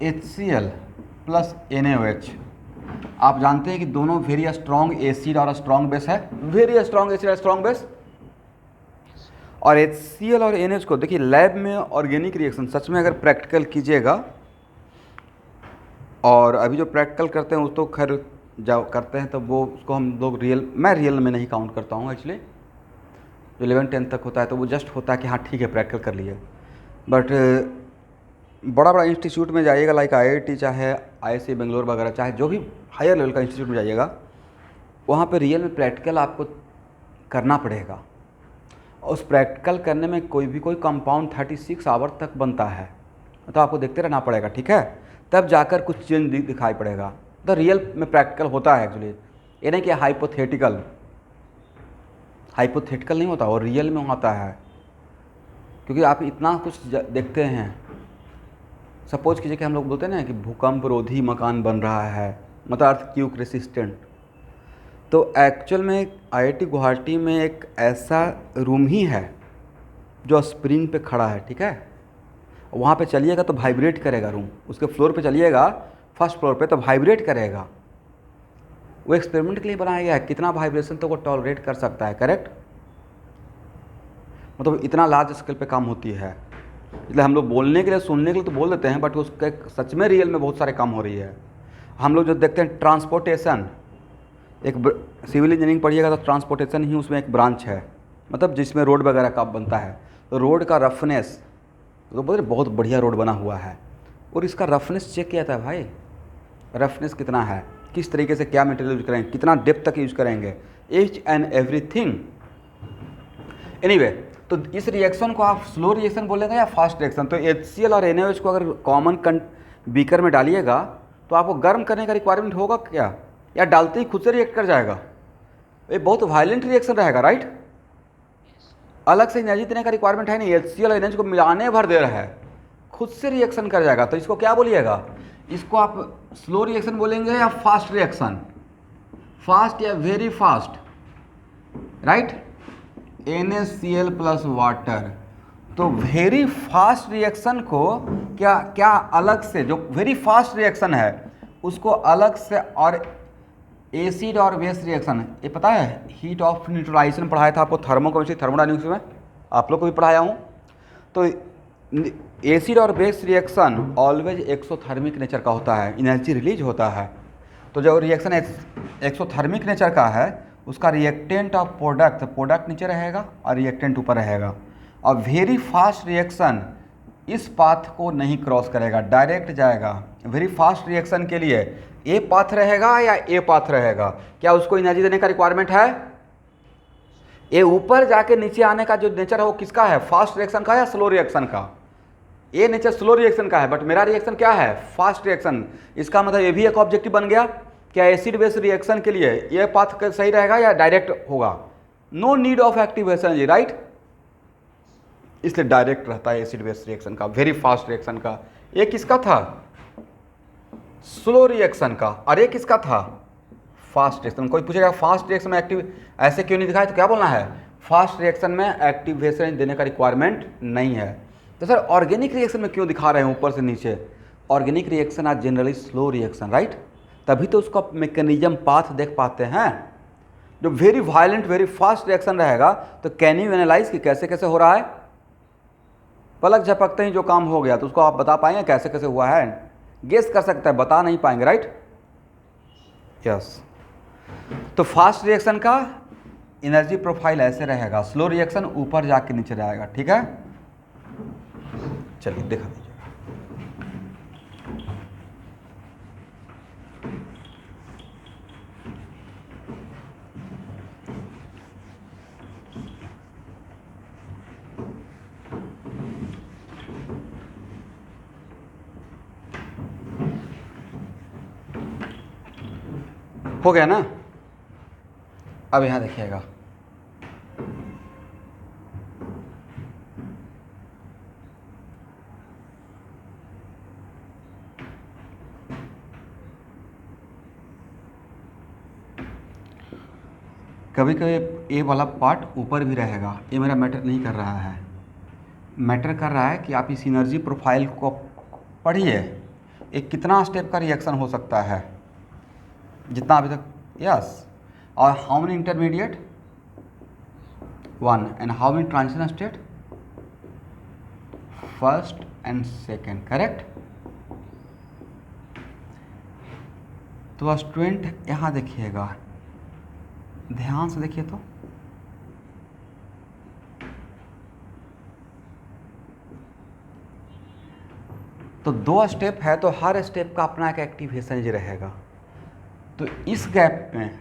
HCl प्लस NaOH। आप जानते हैं कि दोनों वेरी स्ट्रॉन्ग एसिड और स्ट्रॉन्ग बेस है, वेरी स्ट्रॉन्ग एसिड और स्ट्रॉन्ग बेस। और HCl और NaOH को देखिए लैब में ऑर्गेनिक रिएक्शन सच में अगर प्रैक्टिकल कीजिएगा, और अभी जो प्रैक्टिकल करते हैं उस तो खैर जब करते हैं तो वो उसको हम लोग मैं रियल में नहीं काउंट करता हूँ एक्चुअली। जो 11-10 तक होता है तो वो जस्ट होता है कि हाँ ठीक है प्रैक्टिकल कर लिए। बट बड़ा बड़ा इंस्टीट्यूट में जाइएगा लाइक IIT चाहे IISc बेंगलोर वगैरह, चाहे जो भी हायर लेवल का इंस्टीट्यूट में जाइएगा, वहाँ पे रियल में प्रैक्टिकल आपको करना पड़ेगा। और उस प्रैक्टिकल करने में कोई कंपाउंड 36 आवर तक बनता है, तो आपको देखते रहना पड़ेगा, ठीक है, तब जाकर कुछ चेंज दिखाई पड़ेगा। तो रियल में प्रैक्टिकल होता है एक्चुअली, ये नहीं कि हाइपोथेटिकल नहीं होता, और रियल में होता है। क्योंकि आप इतना कुछ देखते हैं, सपोज कीजिए कि हम लोग बोलते हैं ना कि भूकंप रोधी मकान बन रहा है, मतलब अर्थक्वेक रेसिस्टेंट। तो एक्चुअल में IIT गुवाहाटी में एक ऐसा रूम ही है जो स्प्रिंग पे खड़ा है, ठीक है। वहाँ पे चलिएगा तो वाइब्रेट करेगा रूम, उसके फ्लोर पे चलिएगा फर्स्ट फ्लोर पे तो वाइब्रेट करेगा। वो एक्सपेरिमेंट के लिए बनाया गया है, कितना वाइब्रेशन तो वो टॉलरेट कर सकता है, करेक्ट। मतलब इतना लार्ज स्केल पे काम होती है, इसलिए हम लोग बोलने के लिए सुनने के लिए तो बोल देते हैं, बट उसके सच में रियल में बहुत सारे काम हो रही है। हम लोग जो देखते हैं ट्रांसपोर्टेशन, एक सिविल इंजीनियरिंग पढ़िएगा तो ट्रांसपोर्टेशन ही उसमें एक ब्रांच है, मतलब जिसमें रोड वगैरह का बनता है। तो रोड का रफनेस तो बोल बहुत बढ़िया रोड बना हुआ है, और इसका रफनेस चेक किया था भाई, रफनेस कितना है, किस तरीके से क्या मटेरियल यूज करेंगे, कितना डेप्थ तक यूज करेंगे, ईच एंड एवरीथिंग। एनीवे, तो इस रिएक्शन को आप स्लो रिएक्शन बोलेंगे या फास्ट रिएक्शन। तो HCl और NaOH को अगर कॉमन बीकर में डालिएगा तो आपको गर्म करने का रिक्वायरमेंट होगा क्या, या डालते ही खुद से रिएक्ट कर जाएगा। ये बहुत वायलेंट रिएक्शन रहेगा, राइट। अलग से एनर्जी देने का रिक्वायरमेंट है नहीं, HCl और NaOH को मिलाने भर दे रहा है, खुद से रिएक्शन कर जाएगा। तो इसको क्या बोलिएगा, इसको आप स्लो रिएक्शन बोलेंगे या फास्ट रिएक्शन, फास्ट या very fast, right. NaCl plus water. तो वेरी फास्ट रिएक्शन को क्या क्या अलग से, जो वेरी फास्ट रिएक्शन है उसको अलग से, और एसिड और बेस रिएक्शन, ये पता है हीट ऑफ न्यूट्रलाइजेशन पढ़ाया था आपको थर्मोकेमिस्ट्री थर्मोडायनेमिक्स में, आप लोग को भी पढ़ाया हूँ। तो एसिड और base reaction always exothermic nature का होता है, एनर्जी रिलीज होता है। तो जो रिएक्शन एक्सोथर्मिक नेचर का है उसका रिएक्टेंट और प्रोडक्ट नीचे रहेगा और रिएक्टेंट ऊपर रहेगा। और वेरी फास्ट रिएक्शन इस पाथ को नहीं क्रॉस करेगा, डायरेक्ट जाएगा। वेरी फास्ट रिएक्शन के लिए ए पाथ रहेगा या ए पाथ रहेगा, क्या उसको एनर्जी देने का रिक्वायरमेंट है। ए ऊपर जाके नीचे आने का जो नेचर है वो किसका है, फास्ट रिएक्शन का या स्लो रिएक्शन का। ये नेचर स्लो रिएक्शन का है, बट मेरा रिएक्शन क्या है, फास्ट रिएक्शन। इसका मतलब ये भी एक ऑब्जेक्टिव बन गया, क्या एसिड बेस रिएक्शन के लिए ये पाथ सही रहेगा या डायरेक्ट होगा। नो नीड ऑफ एक्टिवेशन जी, राइट। इसलिए डायरेक्ट रहता है एसिड बेस रिएक्शन का, वेरी फास्ट रिएक्शन का। ये किसका था, स्लो रिएक्शन का, और ये किसका था, फास्ट रिएक्शन। कोई पूछेगा फास्ट रिएक्शन में एक्टिव ऐसे क्यों नहीं दिखाया, तो क्या बोलना है, फास्ट रिएक्शन में एक्टिवेशन देने का रिक्वायरमेंट नहीं है। तो सर ऑर्गेनिक रिएक्शन में क्यों दिखा रहे हैं ऊपर से नीचे। Organic reaction are generally slow reaction, right. तभी तो उसका मैकेनिज्म पाथ देख पाते हैं। जो very violent very fast reaction रहेगा तो कैन यू एनालाइज कि कैसे कैसे हो रहा है, पलक झपकते ही जो काम हो गया तो उसको आप बता पाएंगे कैसे कैसे हुआ है, गेस कर सकते हैं, बता नहीं पाएंगे, राइट। यस। तो फास्ट रिएक्शन का एनर्जी प्रोफाइल ऐसे रहेगा, स्लो रिएक्शन ऊपर जाके नीचे जाएगा, ठीक है। चलिए दिखा दीजिए। हो गया ना। अब यहां देखिएगा, कभी कभी ए वाला पार्ट ऊपर भी रहेगा, ये मेरा मैटर नहीं कर रहा है। मैटर कर रहा है कि आप इस एनर्जी प्रोफाइल को पढ़िए, एक कितना स्टेप का रिएक्शन हो सकता है, जितना अभी तक, यस। और how many intermediate, 1, and how many transition state, first and second, correct. तो स्टूडेंट यहाँ देखिएगा, ध्यान से देखिए, तो 2 स्टेप है, तो हर स्टेप का अपना एक एक्टिवेशन जी रहेगा। तो इस गैप में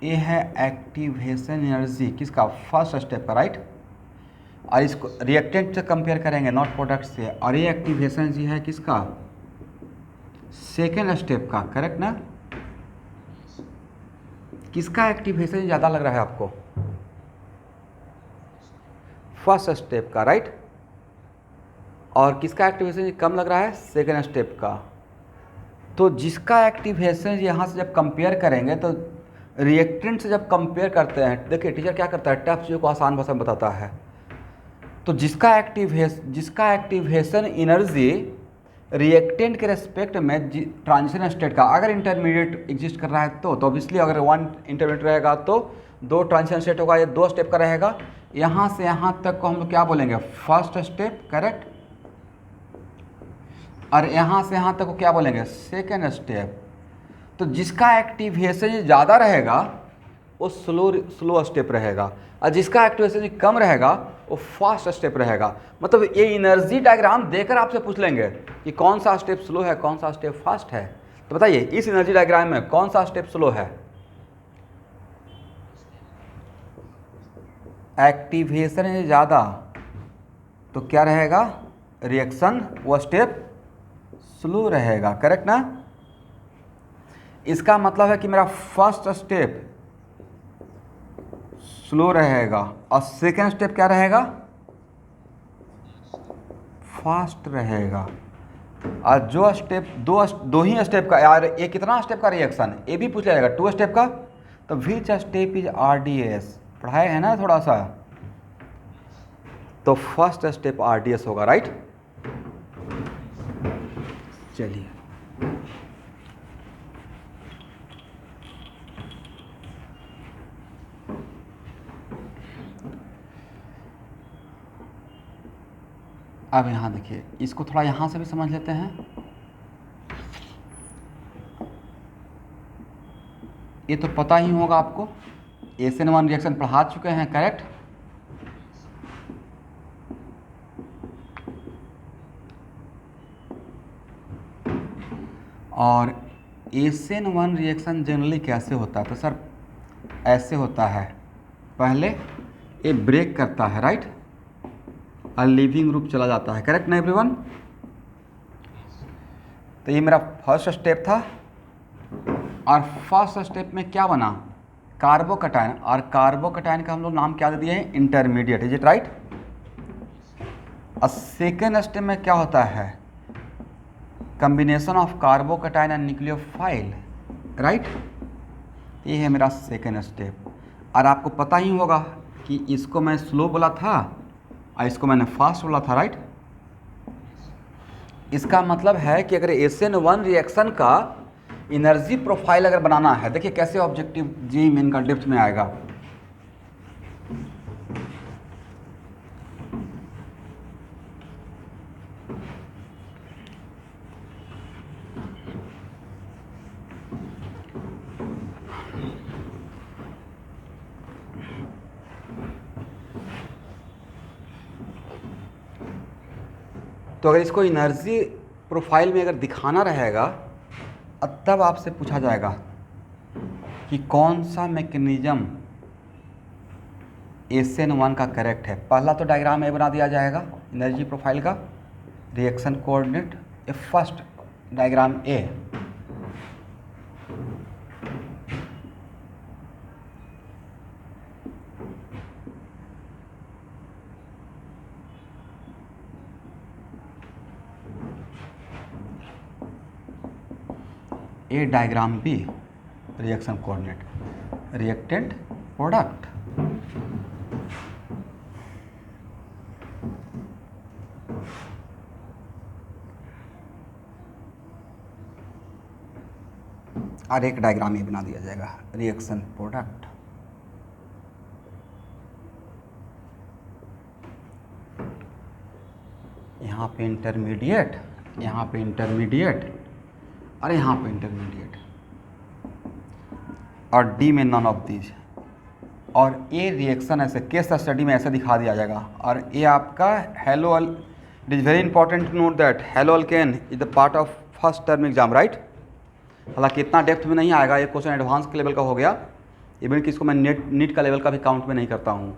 ये है एक्टिवेशन एनर्जी किसका, फर्स्ट स्टेप का, राइट। और इसको रिएक्टेंट से कंपेयर करेंगे, नॉट प्रोडक्ट से। और ये एक्टिवेशन जी है किसका, सेकेंड स्टेप का, करेक्ट ना। किसका एक्टिवेशन ज़्यादा लग रहा है आपको, फर्स्ट स्टेप का, राइट। और किसका एक्टिवेशन कम लग रहा है, सेकेंड स्टेप का। तो जिसका एक्टिवेशन यहाँ से जब कंपेयर करेंगे, तो रिएक्टेंट से जब कंपेयर करते हैं, देखिए टीचर क्या करता है, टफ चीज़ों को आसान भाषा में बताता है। तो जिसका एक्टिवेशन एनर्जी रिएक्टेंट के रेस्पेक्ट में ट्रांजिशन स्टेट का अगर इंटरमीडिएट एग्जिस्ट कर रहा है, तो ऑब्वियसली अगर 1 इंटरमीडिएट रहेगा तो 2 ट्रांजिशन स्टेट होगा, ये 2 स्टेप का रहेगा। यहाँ से यहाँ तक को हम लोग क्या बोलेंगे, फर्स्ट स्टेप, करेक्ट। और यहाँ से यहाँ तक को क्या बोलेंगे, सेकेंड स्टेप। तो जिसका एक्टिवेशन ज़्यादा रहेगा वो स्लो स्टेप रहेगा, और जिसका एक्टिवेशन कम रहेगा वो फास्ट स्टेप रहेगा। मतलब ये एनर्जी डायग्राम देकर आपसे पूछ लेंगे कि कौन सा स्टेप स्लो है, कौन सा स्टेप फास्ट है। तो बताइए इस एनर्जी डायग्राम में कौन सा स्टेप स्लो है, एक्टिवेशन ज़्यादा, तो क्या रहेगा, रिएक्शन वो स्टेप स्लो रहेगा, करेक्ट ना। इसका मतलब है कि मेरा फर्स्ट स्टेप स्लो रहेगा और सेकेंड स्टेप क्या रहेगा, फास्ट रहेगा। और जो स्टेप दो ही स्टेप का, यार ये कितना स्टेप का रिएक्शन, ये भी पूछ जाएगा 2 स्टेप का। तो विच स्टेप इज RDS, पढ़ाए है ना थोड़ा सा। तो फर्स्ट स्टेप RDS होगा, राइट। चलिए अब यहाँ देखिए, इसको थोड़ा यहाँ से भी समझ लेते हैं। ये तो पता ही होगा आपको, SN1 रिएक्शन पढ़ा चुके हैं, करेक्ट। और SN1 रिएक्शन जनरली कैसे होता है, तो सर ऐसे होता है, पहले ये ब्रेक करता है, राइट, और लिविंग ग्रुप चला जाता है, करेक्ट ना एवरीवन। तो ये मेरा फर्स्ट स्टेप था, और फर्स्ट स्टेप में क्या बना, कार्बोकैटायन, और कार्बोकैटायन का हम लोग नाम क्या दे दिए, इंटरमीडिएट, इज इट राइट। और सेकेंड स्टेप में क्या होता है, combination of carbocation and nucleophile, right. ये है मेरा सेकेंड स्टेप। और आपको पता ही होगा कि इसको मैं स्लो बोला था और इसको मैंने फास्ट बोला था, राइट। इसका मतलब है कि अगर SN1 रिएक्शन का एनर्जी प्रोफाइल अगर बनाना है, देखिए कैसे ऑब्जेक्टिव जी मेन का डेप्थ में आएगा। तो अगर इसको एनर्जी प्रोफाइल में अगर दिखाना रहेगा, तब आपसे पूछा जाएगा कि कौन सा मैकेनिज्म SN1 का करेक्ट है। पहला तो डायग्राम ए बना दिया जाएगा एनर्जी प्रोफाइल का, reaction coordinate, A first diagram A. A diagram B, reaction coordinate, reactant product. और एक डायग्राम ये बना दिया जाएगा, रिएक्शन प्रोडक्ट। यहाँ पे इंटरमीडिएट, यहाँ पे इंटरमीडिएट और यहाँ पे इंटरमीडिएट, और डी में नॉन ऑफ दीज। और ए रिएक्शन ऐसे केस स्टडी में ऐसे दिखा दिया जाएगा। और ये आपका halo, it is very important to note that haloalkane is the part of first term exam, right. हालांकि इतना डेप्थ में नहीं आएगा, ये क्वेश्चन एडवांस के लेवल का हो गया, इवन कि इसको मैं नीट का लेवल का भी काउंट में नहीं करता हूँ।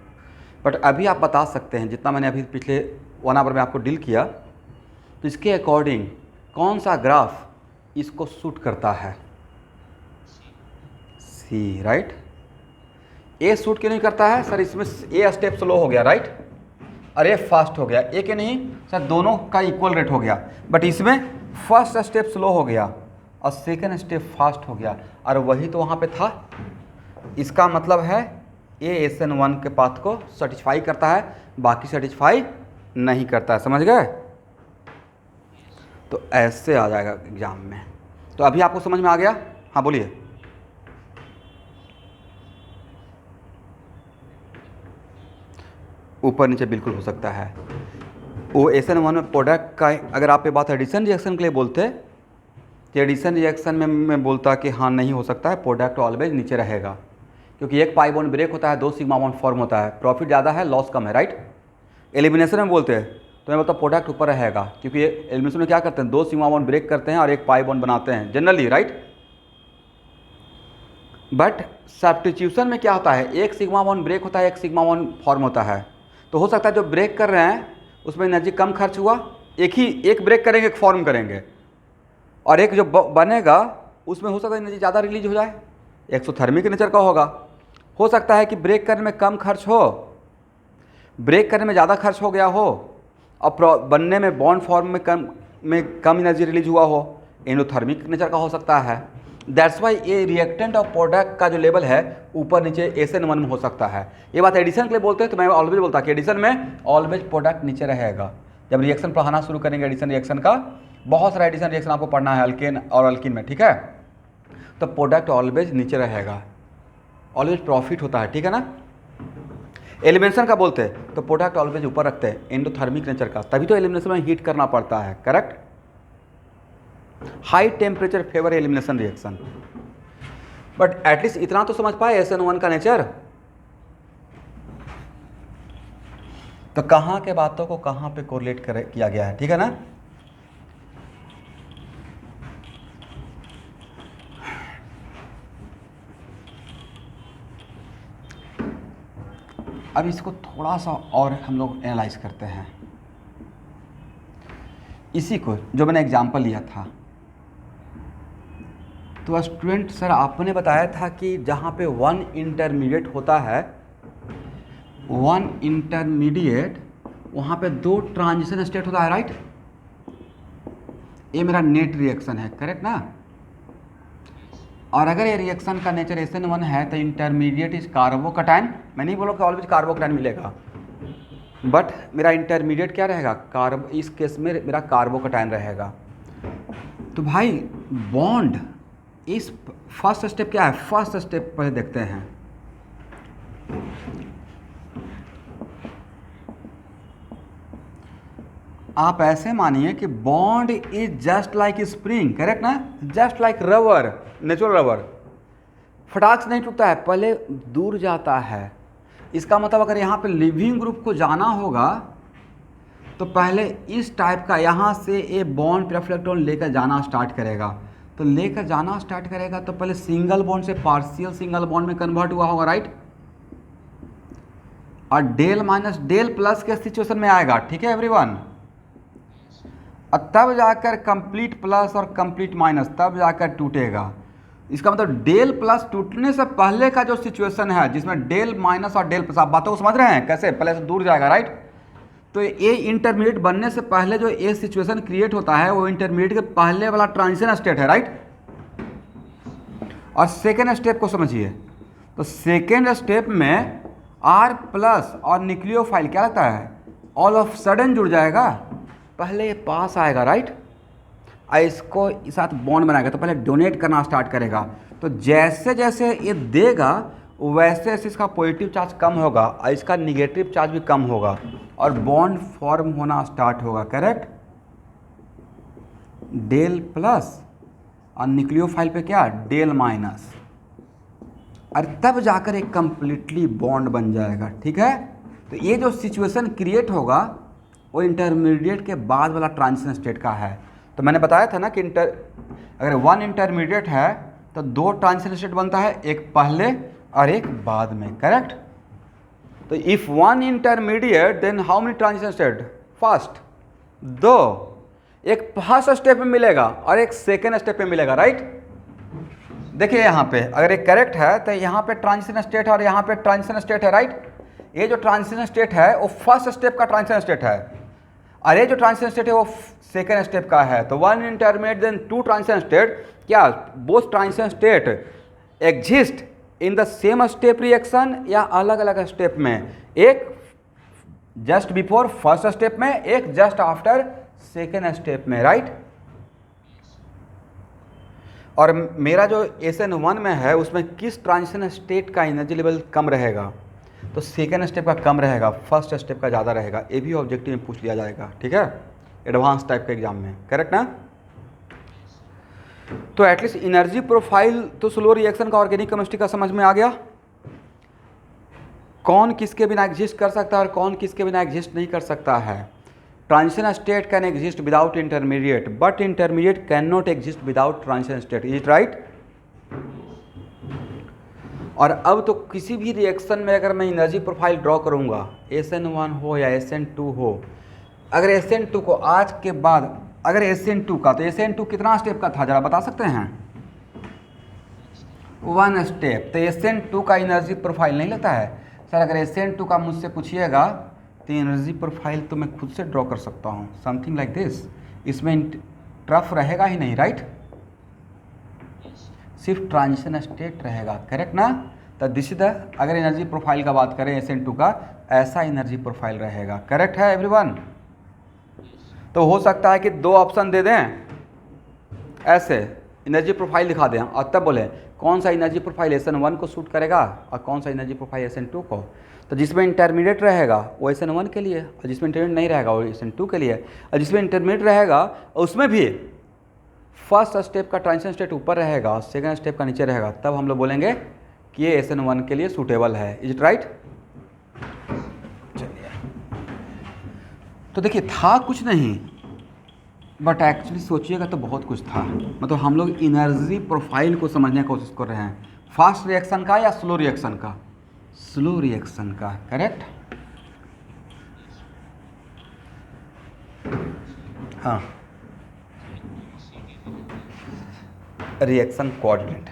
बट अभी आप बता सकते हैं, जितना मैंने अभी पिछले 1 आवर में आपको डील किया, तो इसके अकॉर्डिंग कौन सा ग्राफ इसको सूट करता है? सी, राइट। ए सूट क्यों नहीं करता है सर? इसमें ए स्टेप स्लो हो गया, राइट, और ए फास्ट हो गया। ए के नहीं सर, दोनों का इक्वल रेट हो गया, बट इसमें फर्स्ट स्टेप स्लो हो गया और सेकंड स्टेप फास्ट हो गया, और वही तो वहाँ पे था। इसका मतलब है ए SN1 के पाथ को सेटिस्फाई करता है, बाकी सेटिस्फाई नहीं करता है, समझ गए? तो ऐसे आ जाएगा एग्जाम में। तो अभी आपको समझ में आ गया? हाँ बोलिए। ऊपर नीचे बिल्कुल हो सकता है। वो SN1 में प्रोडक्ट का, अगर आप ये बात एडिशन रिएक्शन के लिए बोलते तो एडिशन रिएक्शन में मैं बोलता कि हाँ नहीं हो सकता है, प्रोडक्ट ऑलवेज नीचे रहेगा, क्योंकि एक पाई बॉन्ड ब्रेक होता है, 2 सिग्मा बॉन्ड फॉर्म होता है, प्रॉफिट ज़्यादा है, लॉस कम है, राइट। एलिमिनेशन में बोलते हैं तो मैं बोलता प्रोडक्ट ऊपर रहेगा, क्योंकि एलिमिनेशन में क्या करते हैं, 2 सिग्मा बॉन्ड ब्रेक करते हैं और एक पाई बॉन्ड बनाते हैं जनरली, राइट। बट सब्स्टिट्यूशन में क्या होता है, एक सिग्मा बॉन्ड ब्रेक होता है, एक सिग्मा बॉन्ड फॉर्म होता है। तो हो सकता है जो ब्रेक कर रहे हैं उसमें एनर्जी कम खर्च हुआ, एक ब्रेक करेंगे, एक फॉर्म करेंगे, और एक जो बनेगा उसमें हो सकता है एनर्जी ज़्यादा रिलीज हो जाए, एक्सोथर्मिक नेचर का होगा। हो सकता है कि ब्रेक करने में कम खर्च हो, ब्रेक करने में ज़्यादा खर्च हो गया हो, और बनने में बॉन्ड फॉर्म में कम एनर्जी रिलीज हुआ हो, एंडोथर्मिक नेचर का हो सकता है। दैट्स वाई ये रिएक्टेंट और प्रोडक्ट का जो लेवल है ऊपर नीचे SN1 में हो सकता है। ये बात एडिशन के लिए बोलते हैं तो मैं ऑलवेज बोलता कि एडिशन में ऑलवेज प्रोडक्ट नीचे रहेगा। जब रिएक्शन पढ़ाना शुरू करेंगे एडिशन रिएक्शन का, बहुत सारा एडिशन रिएक्शन आपको पढ़ना है अल्केन और अल्किन में, ठीक है, तो प्रोडक्ट ऑलवेज नीचे रहेगा, ऑलवेज प्रॉफिट होता है, ठीक है ना। एलिमिनेशन का बोलते हैं तो प्रोडक्ट ऑलवेज ऊपर रखते हैं, एंडोथर्मिक नेचर का, तभी तो एलिमिनेशन में हीट करना पड़ता है, correct. High temperature favour elimination reaction. But at least इतना तो समझ पाए SN1 का नेचर। तो कहाँ के बातों को कहाँ पे कोरिलेट किया गया है, ठीक है ना। अब इसको थोड़ा सा और हम लोग एनालाइज करते हैं। इसी को जो मैंने एग्जांपल लिया था, तो स्टूडेंट सर आपने बताया था कि जहाँ पे 1 इंटरमीडिएट होता है, 1 इंटरमीडिएट, वहाँ पे 2 ट्रांजिशन स्टेट होता है, राइट। ये मेरा नेट रिएक्शन है, करेक्ट ना। और अगर ये रिएक्शन का नेचर SN1 है तो इंटरमीडिएट इज कार्बोकैटायन। मैं नहीं बोलूँ कि ऑलवेज कार्बोकैटायन मिलेगा, बट मेरा इंटरमीडिएट क्या रहेगा, इस केस में मेरा कार्बोकैटायन रहेगा। तो भाई बॉन्ड, इस फर्स्ट स्टेप क्या है, फर्स्ट स्टेप पहले देखते हैं। आप ऐसे मानिए कि bond is just like spring, correct ना, just like rubber, natural rubber, फटाक से नहीं टूटता है, पहले दूर जाता है। इसका मतलब अगर यहाँ पे लिविंग ग्रुप को जाना होगा तो पहले इस टाइप का यहाँ से ये बॉन्ड प्लस इलेक्ट्रॉन लेकर जाना स्टार्ट करेगा। तो लेकर जाना स्टार्ट करेगा तो पहले सिंगल बॉन्ड से पार्शियल सिंगल बॉन्ड में कन्वर्ट हुआ होगा, राइट। और डेल माइनस डेल प्लस के सिचुएशन में आएगा, ठीक है एवरीवन। और तब जाकर कंप्लीट प्लस और कंप्लीट माइनस, तब जाकर टूटेगा। इसका मतलब डेल प्लस टूटने से पहले का जो सिचुएशन है, जिसमें डेल माइनस और डेल प्लस, आप बातों को समझ रहे हैं कैसे, पहले से दूर जाएगा, राइट। तो ये इंटरमीडिएट बनने से पहले जो ये सिचुएशन क्रिएट होता है वो इंटरमीडिएट के पहले वाला ट्रांजिशन स्टेट है, राइट। और सेकेंड स्टेप को समझिए, तो सेकेंड स्टेप में R प्लस और न्यूक्लियोफाइल क्या लगता है, ऑल ऑफ सडन जुड़ जाएगा, पहले ये पास आएगा, राइट। और इसको इस साथ बॉन्ड बनाएगा तो पहले डोनेट करना स्टार्ट करेगा। तो जैसे जैसे ये देगा वैसे वैसे इसका पॉजिटिव चार्ज कम होगा और इसका निगेटिव चार्ज भी कम होगा और बॉन्ड फॉर्म होना स्टार्ट होगा। करेक्ट। डेल प्लस और न्यूक्लियोफाइल पे क्या, डेल माइनस, और तब जाकर एक कंप्लीटली बॉन्ड बन जाएगा। ठीक है। तो ये जो सिचुएशन क्रिएट होगा वो इंटरमीडिएट के बाद वाला ट्रांजिशन स्टेट का है। तो मैंने बताया था ना कि अगर वन इंटरमीडिएट है तो दो ट्रांजिशन स्टेट बनता है, एक पहले और एक बाद में। करेक्ट। तो if one intermediate then how many transition state, first, दो, एक फर्स्ट स्टेप में मिलेगा और एक सेकेंड स्टेप में मिलेगा। राइट। देखिए यहाँ पे अगर एक करेक्ट है तो यहाँ पे ट्रांजिशन स्टेट है और यहाँ पे ट्रांजिशन स्टेट है। राइट। ये जो ट्रांजिशन स्टेट है वो फर्स्ट स्टेप का ट्रांजिशन स्टेट है और ये जो ट्रांजिशन स्टेट है वो सेकेंड स्टेप का है। तो one intermediate then two transition state, क्या both transition state exist in the same step reaction या अलग अलग स्टेप में, एक जस्ट बिफोर फर्स्ट स्टेप में, एक जस्ट आफ्टर सेकेंड स्टेप में। राइट। और मेरा जो SN1 में है उसमें किस ट्रांजिशन स्टेट का एनर्जी लेवल कम रहेगा, तो सेकेंड स्टेप का कम रहेगा, फर्स्ट स्टेप का ज़्यादा रहेगा। ये भी ऑब्जेक्टिव में पूछ लिया जाएगा। ठीक है, एडवांस टाइप के एग्जाम में। करेक्ट ना। तो एटलीस्ट एनर्जी प्रोफाइल तो स्लो रिएक्शन का, ऑर्गेनिक केमिस्ट्री का समझ में आ गया। कौन किसके बिना एग्जिस्ट कर सकता है और कौन किसके बिना एग्जिस्ट नहीं कर सकता है। Transition state can exist without intermediate but intermediate can not exist without transition state. Is it right. और अब तो किसी भी रिएक्शन में अगर मैं एनर्जी प्रोफाइल ड्रॉ करूंगा, SN1 हो या SN2 हो, अगर SN2 को आज के बाद अगर SN2 का, तो SN2 कितना स्टेप का था जरा बता सकते हैं। One step. तो SN2 का एनर्जी प्रोफाइल नहीं लेता है सर। अगर SN2 का मुझसे पूछिएगा तो एनर्जी प्रोफाइल तो मैं खुद से ड्रॉ कर सकता हूँ, समथिंग लाइक दिस। इसमें ट्रफ रहेगा ही नहीं। राइट। सिर्फ ट्रांजिशन स्टेट रहेगा। करेक्ट ना। तो दिस इज द, अगर एनर्जी प्रोफाइल का बात करें SN2 का, ऐसा एनर्जी प्रोफाइल रहेगा। करेक्ट है एवरीवन। तो हो सकता है कि दो ऑप्शन दे दें, ऐसे एनर्जी प्रोफाइल दिखा दें और तब बोले कौन सा एनर्जी प्रोफाइल SN1 को सूट करेगा और कौन सा एनर्जी प्रोफाइल SN2 को। तो जिसमें इंटरमीडिएट रहेगा वो SN1 के लिए और जिसमें इंटरमीडिएट नहीं रहेगा वो SN2 के लिए, और जिसमें इंटरमीडिएट रहेगा उसमें भी फर्स्ट स्टेप का ट्रांजिशन स्टेट ऊपर रहेगा और सेकेंड स्टेप का नीचे रहेगा। तब हम लोग बोलेंगे कि ये SN1 के लिए सूटेबल है। Is it right. चलिए, तो देखिए था कुछ नहीं बट एक्चुअली सोचिएगा तो बहुत कुछ था। मतलब हम लोग एनर्जी प्रोफाइल को समझने की कोशिश कर रहे हैं, फास्ट रिएक्शन का या स्लो रिएक्शन का, स्लो रिएक्शन का। करेक्ट। हाँ, रिएक्शन कोऑर्डिनेट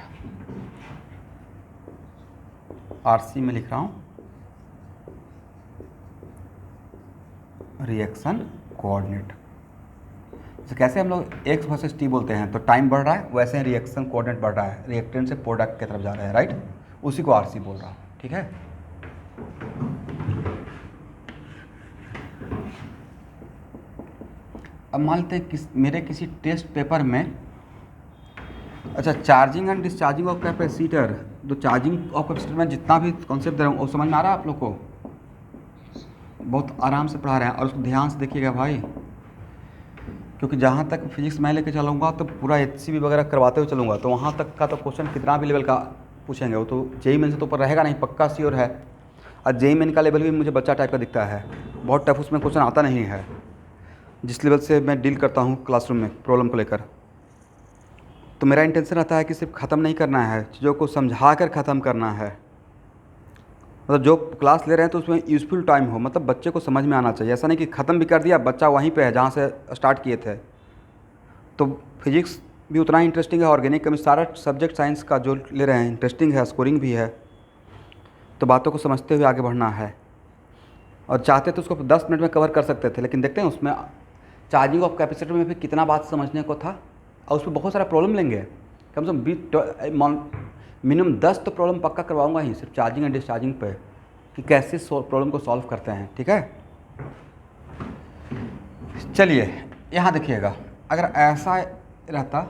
RC में लिख रहा हूँ, रिएक्शन कोऑर्डिनेट। तो कैसे हम लोग X वर्सेस T बोलते हैं तो टाइम बढ़ रहा है, वैसे ही रिएक्शन कोऑर्डिनेट बढ़ रहा है, रिएक्टेंट से प्रोडक्ट की तरफ जा रहा है। राइट। उसी को RC बोल रहा हूँ। ठीक है। अब मान लेते हैं मेरे किसी टेस्ट पेपर में, अच्छा, charging and discharging of capacitor, तो चार्जिंग ऑफ कैपेसिटर में जितना भी कॉन्सेप्ट दे रहा हूँ वो समझ में आ रहा है आप लोग को। बहुत आराम से पढ़ा रहे हैं और उसको ध्यान से देखिएगा भाई, क्योंकि जहाँ तक फिजिक्स मैं लेके चलूँगा तो पूरा HCV वगैरह करवाते हुए चलूँगा, तो वहाँ तक का तो क्वेश्चन कितना भी लेवल का पूछेंगे वो तो JEE मेन से तो ऊपर रहेगा नहीं, पक्का श्योर है। और JEE मेन का लेवल भी मुझे बच्चा टाइप का दिखता है, बहुत टफ उसमें क्वेश्चन आता नहीं है जिस लेवल से मैं डील करता हूँ क्लासरूम में प्रॉब्लम को लेकर। तो मेरा इंटेंशन रहता है कि सिर्फ ख़त्म नहीं करना है, चीज़ों को समझा कर ख़त्म करना है। मतलब जो क्लास ले रहे हैं तो उसमें यूज़फुल टाइम हो, मतलब बच्चे को समझ में आना चाहिए। ऐसा नहीं कि ख़त्म भी कर दिया बच्चा वहीं पे है जहाँ से स्टार्ट किए थे। तो फिजिक्स भी उतना ही इंटरेस्टिंग है, ऑर्गेनिक केमिस्ट्री, सारा सब्जेक्ट साइंस का जो ले रहे हैं इंटरेस्टिंग है, स्कोरिंग भी है। तो बातों को समझते हुए आगे बढ़ना है, और चाहते तो उसको 10 मिनट में कवर कर सकते थे, लेकिन देखते हैं उसमें चार्जिंग ऑफ कैपेसिटर में भी कितना बात समझने को था, और उसमें बहुत सारा प्रॉब्लम लेंगे, कम से कम मिनिमम 10 तो प्रॉब्लम पक्का करवाऊंगा ही सिर्फ चार्जिंग एंड डिस्चार्जिंग पे, कि कैसे प्रॉब्लम को सॉल्व करते हैं। ठीक है। चलिए यहाँ देखिएगा, अगर ऐसा रहता,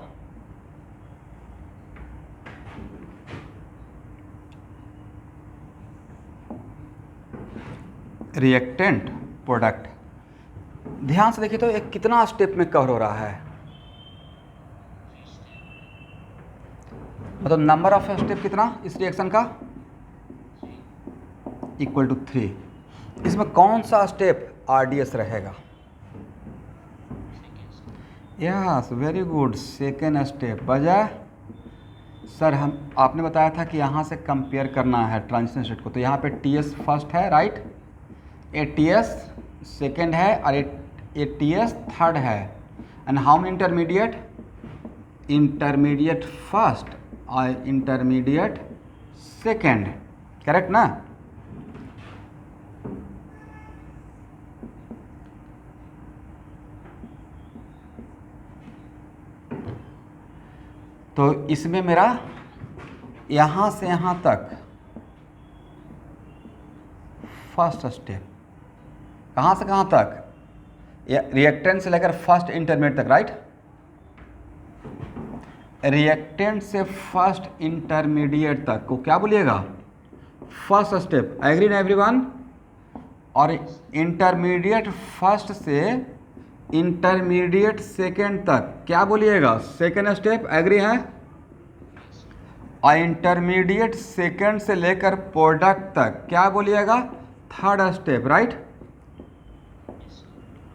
रिएक्टेंट प्रोडक्ट। ध्यान से देखिए तो एक कितना स्टेप में कवर हो रहा है, मतलब नंबर ऑफ स्टेप कितना इस रिएक्शन का, इक्वल टू 3। इसमें कौन सा स्टेप RDS रहेगा? Yes, very good, second step. वजह सर हम आपने बताया था कि यहाँ से कंपेयर करना है ट्रांजिशन स्टेट को, तो यहाँ पे TS फर्स्ट है, राइट, ATS सेकेंड है और ATS थर्ड है, and how many intermediate, intermediate first और इंटरमीडिएट सेकेंड, करेक्ट ना? तो इसमें मेरा यहाँ से यहाँ तक फर्स्ट स्टेप, कहाँ से कहाँ तक, रिएक्टेंट से लेकर फर्स्ट इंटरमीडिएट तक, राइट, रिएक्टेंट से फर्स्ट इंटरमीडिएट तक को क्या बोलिएगा? First step. एग्री ना एवरीवन? और इंटरमीडिएट फर्स्ट से इंटरमीडिएट सेकेंड तक क्या बोलिएगा? Second step. एग्री है? और इंटरमीडिएट सेकेंड से लेकर प्रोडक्ट तक क्या बोलिएगा? Third step, right,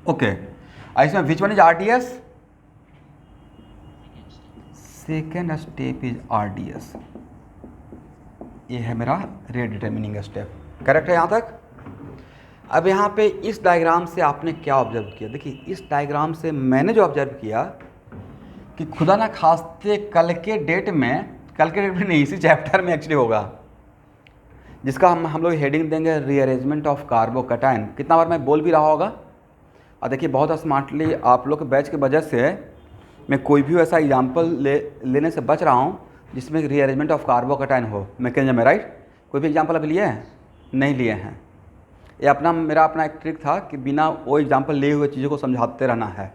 okay. इसमें which one is RDS? Second step is RDS। ये है मेरा रेट डिटर्मिनिंग स्टेप, करेक्ट है यहाँ तक? अब यहाँ पे इस डायग्राम से आपने क्या ऑब्जर्व किया? देखिए इस डायग्राम से मैंने जो ऑब्जर्व किया कि खुदा ना खास्ते कल के डेट में नहीं, इसी चैप्टर में एक्चुअली होगा, जिसका हम लोग हेडिंग देंगे रीअरेंजमेंट ऑफ कार्बोकैटायन। कितना बार मैं बोल भी रहा होगा। और देखिए बहुत स्मार्टली आप लोग के बैच के वजह से मैं कोई भी ऐसा एग्जाम्पल लेने से बच रहा हूँ जिसमें रीअरेंजमेंट ऑफ कार्बोकैटायन हो मैकेनिज्म में, राइट। कोई भी एग्जाम्पल अभी लिए हैं? नहीं लिए हैं। ये मेरा अपना एक ट्रिक था कि बिना वो एग्जाम्पल लिए हुए चीज़ों को समझाते रहना है।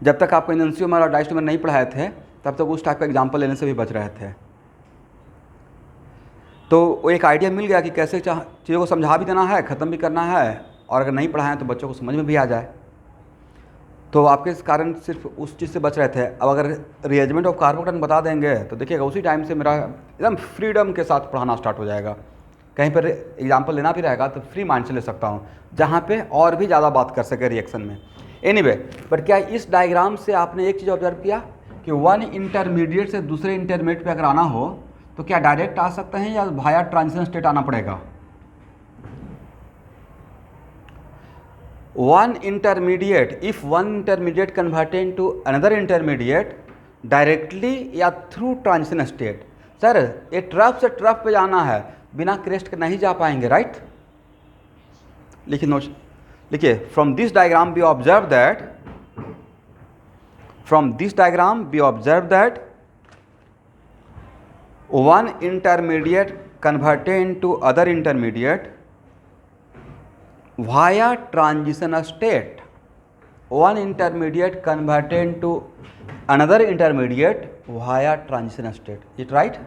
जब तक आपको एनेंशियोमर और डायस्टोमर नहीं पढ़ाए थे तब तक उस टाइप का एग्जाम्पल लेने से भी बच रहे थे। तो वो एक आइडिया मिल गया कि कैसे चीज़ों को समझा भी देना है, ख़त्म भी करना है, और अगर नहीं पढ़ाएं तो बच्चों को समझ में भी आ जाए। तो आपके इस कारण सिर्फ उस चीज़ से बच रहे थे। अब अगर रीअरेंजमेंट ऑफ कार्बोकैटायन बता देंगे तो देखिएगा उसी टाइम से मेरा एकदम फ्रीडम के साथ पढ़ाना स्टार्ट हो जाएगा। कहीं पर एग्जाम्पल लेना भी रहेगा तो फ्री माइंड से ले सकता हूँ, जहाँ पे और भी ज़्यादा बात कर सके रिएक्शन में। एनीवे, बट क्या इस डायग्राम से आपने एक चीज़ ऑब्जर्व किया कि वन इंटरमीडिएट से दूसरे इंटरमीडिएट पे अगर आना हो तो क्या डायरेक्ट आ सकते हैं या वाया ट्रांजिशन स्टेट आना पड़ेगा? One intermediate, if one intermediate converted to another intermediate directly या थ्रू ट्रांजिशन स्टेट। सर ये ट्रफ से ट्रफ पे जाना है, बिना क्रेस्ट के नहीं जा पाएंगे, राइट। लिखिए नोट्स, लिखिए from this diagram we observe that, from this diagram we observe that one intermediate converted into other intermediate via transition state. One intermediate converted into another intermediate via transition state. Is it right?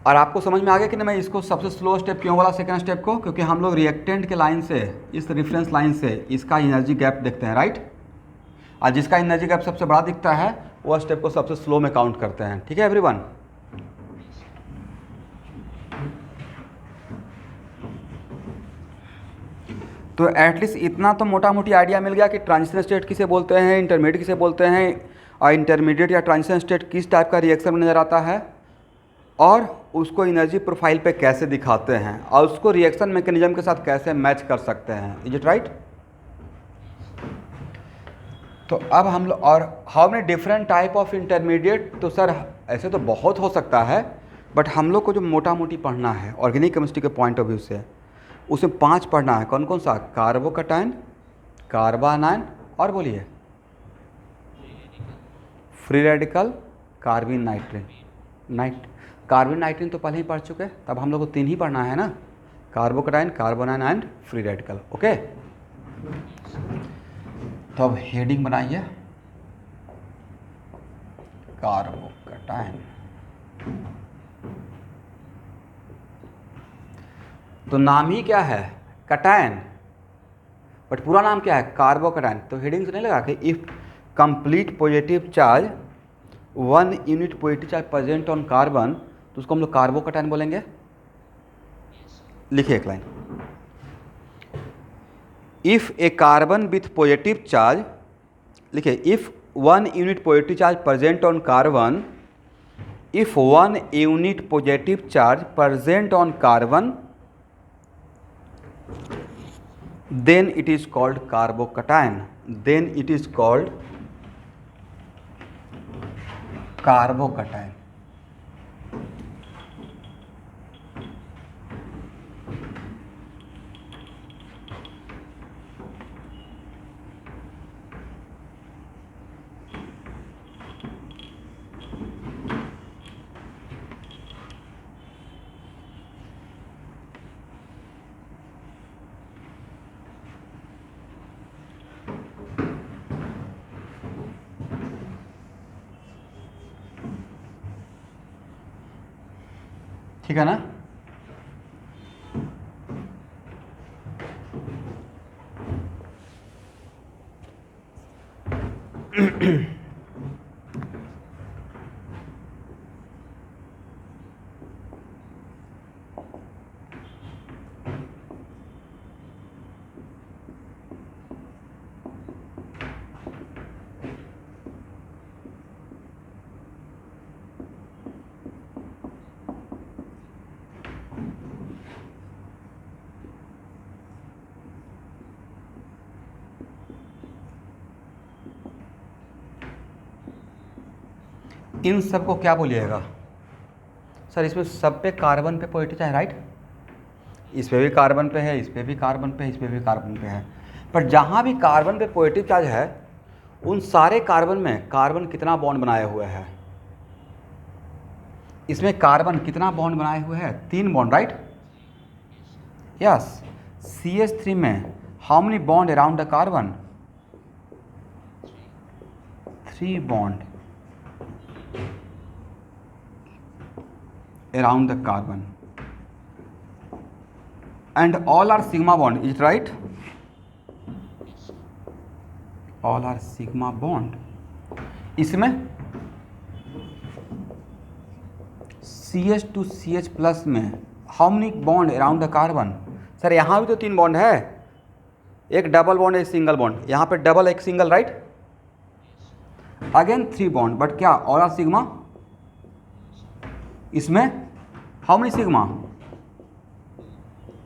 और आपको समझ में आ गया कि मैं इसको सबसे स्लो स्टेप क्यों बोला सेकंड स्टेप को? क्योंकि हम लोग रिएक्टेंट के लाइन से, इस रेफरेंस लाइन से इसका एनर्जी गैप देखते हैं, राइट। और जिसका एनर्जी गैप सबसे बड़ा दिखता है वो स्टेप को सबसे स्लो में काउंट करते हैं। ठीक है एवरीवन? तो एटलीस्ट इतना तो मोटा मोटी आइडिया मिल गया कि ट्रांजिशन स्टेट किसे बोलते हैं, इंटरमीडिएट किसे बोलते हैं, और इंटरमीडिएट या ट्रांजिशन स्टेट किस टाइप का रिएक्शन में नज़र आता है, और उसको एनर्जी प्रोफाइल पे कैसे दिखाते हैं, और उसको रिएक्शन मैकेनिज्म के साथ कैसे मैच कर सकते हैं। Is it right? तो अब हम लोग, और how many different type of intermediate, तो सर ऐसे तो बहुत हो सकता है, बट हम लोग को जो मोटा मोटी पढ़ना है ऑर्गेनिक केमिस्ट्री के पॉइंट ऑफ व्यू से, उसमें 5 पढ़ना है। कौन कौन सा? कार्बोकैटायन, कार्बानायन, और बोलिए free radical, कार्बिन, nitrate, carbon nitrogen तो पहले ही पढ़ चुके, तब हम लोग को 3 ही पढ़ना है ना, carbocation, carbanion and free radical. Okay, तो अब हेडिंग बनाइए कार्बोकैटायन। तो नाम ही क्या है, कैटायन, बट पूरा नाम क्या है, कार्बोकैटायन। तो हेडिंग से नहीं लगा कि if complete positive charge 1 unit positive charge present on carbon, तो उसको हम लोग कार्बोकैटायन बोलेंगे। लिखिए एक line, if a carbon with positive charge, लिखिए if 1 unit positive charge present on carbon, if 1 unit positive charge present on carbon, then it is called carbocation, then it is called carbocation। ठीक है ना। इन सब को क्या बोलिएगा sir, इसमें सब पे कार्बन पे पॉजिटिव चार्ज, राइट, इस पे भी कार्बन पे है, इस पे भी कार्बन पे, इस पे भी कार्बन पे है, पर जहाँ भी कार्बन पे पॉजिटिव चार्ज है उन सारे कार्बन में कार्बन कितना बॉन्ड बनाए हुए है, इसमें कार्बन कितना बॉन्ड बनाए हुए हैं, 3 बॉन्ड, राइट, यस। CH3 में how many bond around the carbon, 3 bond around the carbon and all are sigma bond, is it right, all are sigma bond। इसमें CH to CH प्लस में how many bond around the carbon, sir यहाँ भी तो 3 bond है, एक double bond एक single bond, यहाँ पे डबल एक single, right, again 3 bond, but क्या ऑल आर सिग्मा, इसमें हाउ मेनी सिग्मा,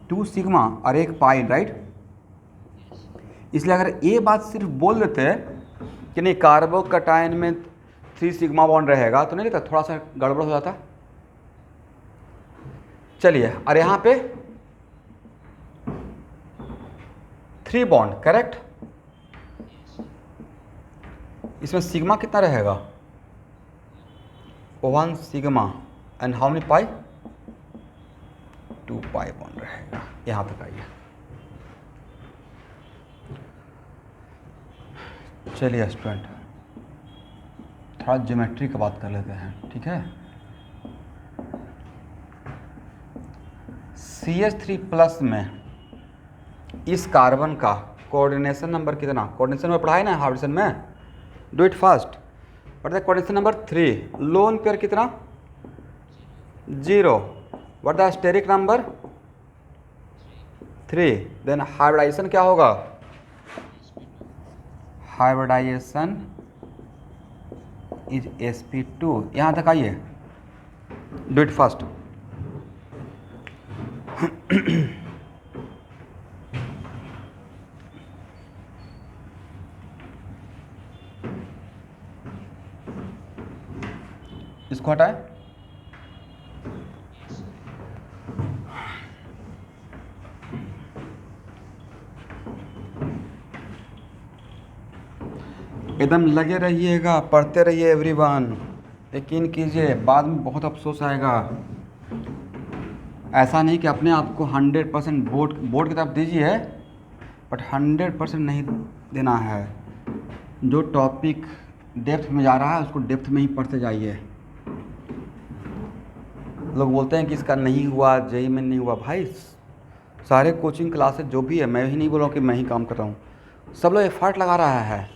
2 सिग्मा और एक पाई, राइट। इसलिए अगर ये बात सिर्फ बोल देते कि नहीं कार्बोकैटायन में 3 सिग्मा बॉन्ड रहेगा तो नहीं लगता थोड़ा सा गड़बड़ हो जाता। चलिए, और यहाँ पे 3 बॉन्ड, करेक्ट, इसमें सिग्मा कितना रहेगा, 1 sigma and how many pi, 2 pi bond रहेगा। यहाँ तक आइए, चलिए स्टूडेंट थोड़ा ज्योमेट्री का बात कर लेते हैं, ठीक है। CH3 प्लस में इस कार्बन का कोऑर्डिनेशन नंबर कितना, कोऑर्डिनेशन में पढ़ाए ना हाइड्रोजन में, do it fast, but the coordination number 3, lone pair कितना, 0, what the steric number 3, then hybridisation क्या होगा, हाइब्रिडाइजेशन इज sp2। यहाँ तक आइए, डू इट फास्ट। इसको हटाए, एकदम लगे रहिएगा, पढ़ते रहिए एवरीवन। यकीन कीजिए बाद में बहुत अफसोस आएगा। ऐसा नहीं कि अपने आप को 100% बोर्ड की तरफ दीजिए, बट 100% नहीं देना है। जो टॉपिक डेप्थ में जा रहा है उसको डेप्थ में ही पढ़ते जाइए। लोग बोलते हैं कि इसका नहीं हुआ, जेईई में नहीं हुआ। भाई सारे कोचिंग क्लासेस जो भी है, मैं ही नहीं बोल रहा हूँ कि मैं ही काम कर रहा हूँ, सब लोग एफर्ट लगा रहा है,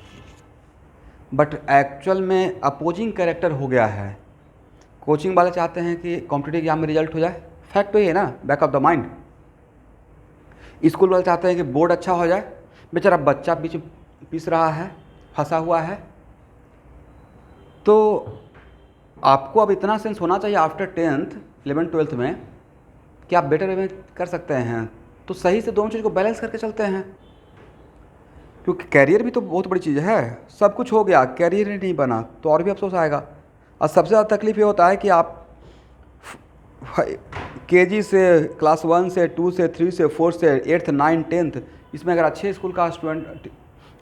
बट एक्चुअल में अपोजिंग कैरेक्टर हो गया है। कोचिंग वाले चाहते हैं कि कॉम्पिटिटिव एग्जाम में रिजल्ट हो जाए, फैक्ट तो ये है ना, back of the mind. School वाले चाहते हैं कि बोर्ड अच्छा हो जाए, बेचारा बच्चा बीच पिस रहा है, फंसा हुआ है। तो आपको अब इतना सेंस होना चाहिए आफ्टर 10th 11th 12th में कि आप बेटर वे में कर सकते हैं, तो सही से दोनों चीज़ को बैलेंस करके चलते हैं। क्योंकि कैरियर भी तो बहुत बड़ी चीज़ है। सब कुछ हो गया, कैरियर ही नहीं बना तो और भी अफसोस आएगा। और सबसे ज़्यादा तकलीफ ये होता है कि आप केजी से, क्लास 1 से, 2 से, 3 से, 4 से, 8th 9th 10th, इसमें अगर अच्छे स्कूल का स्टूडेंट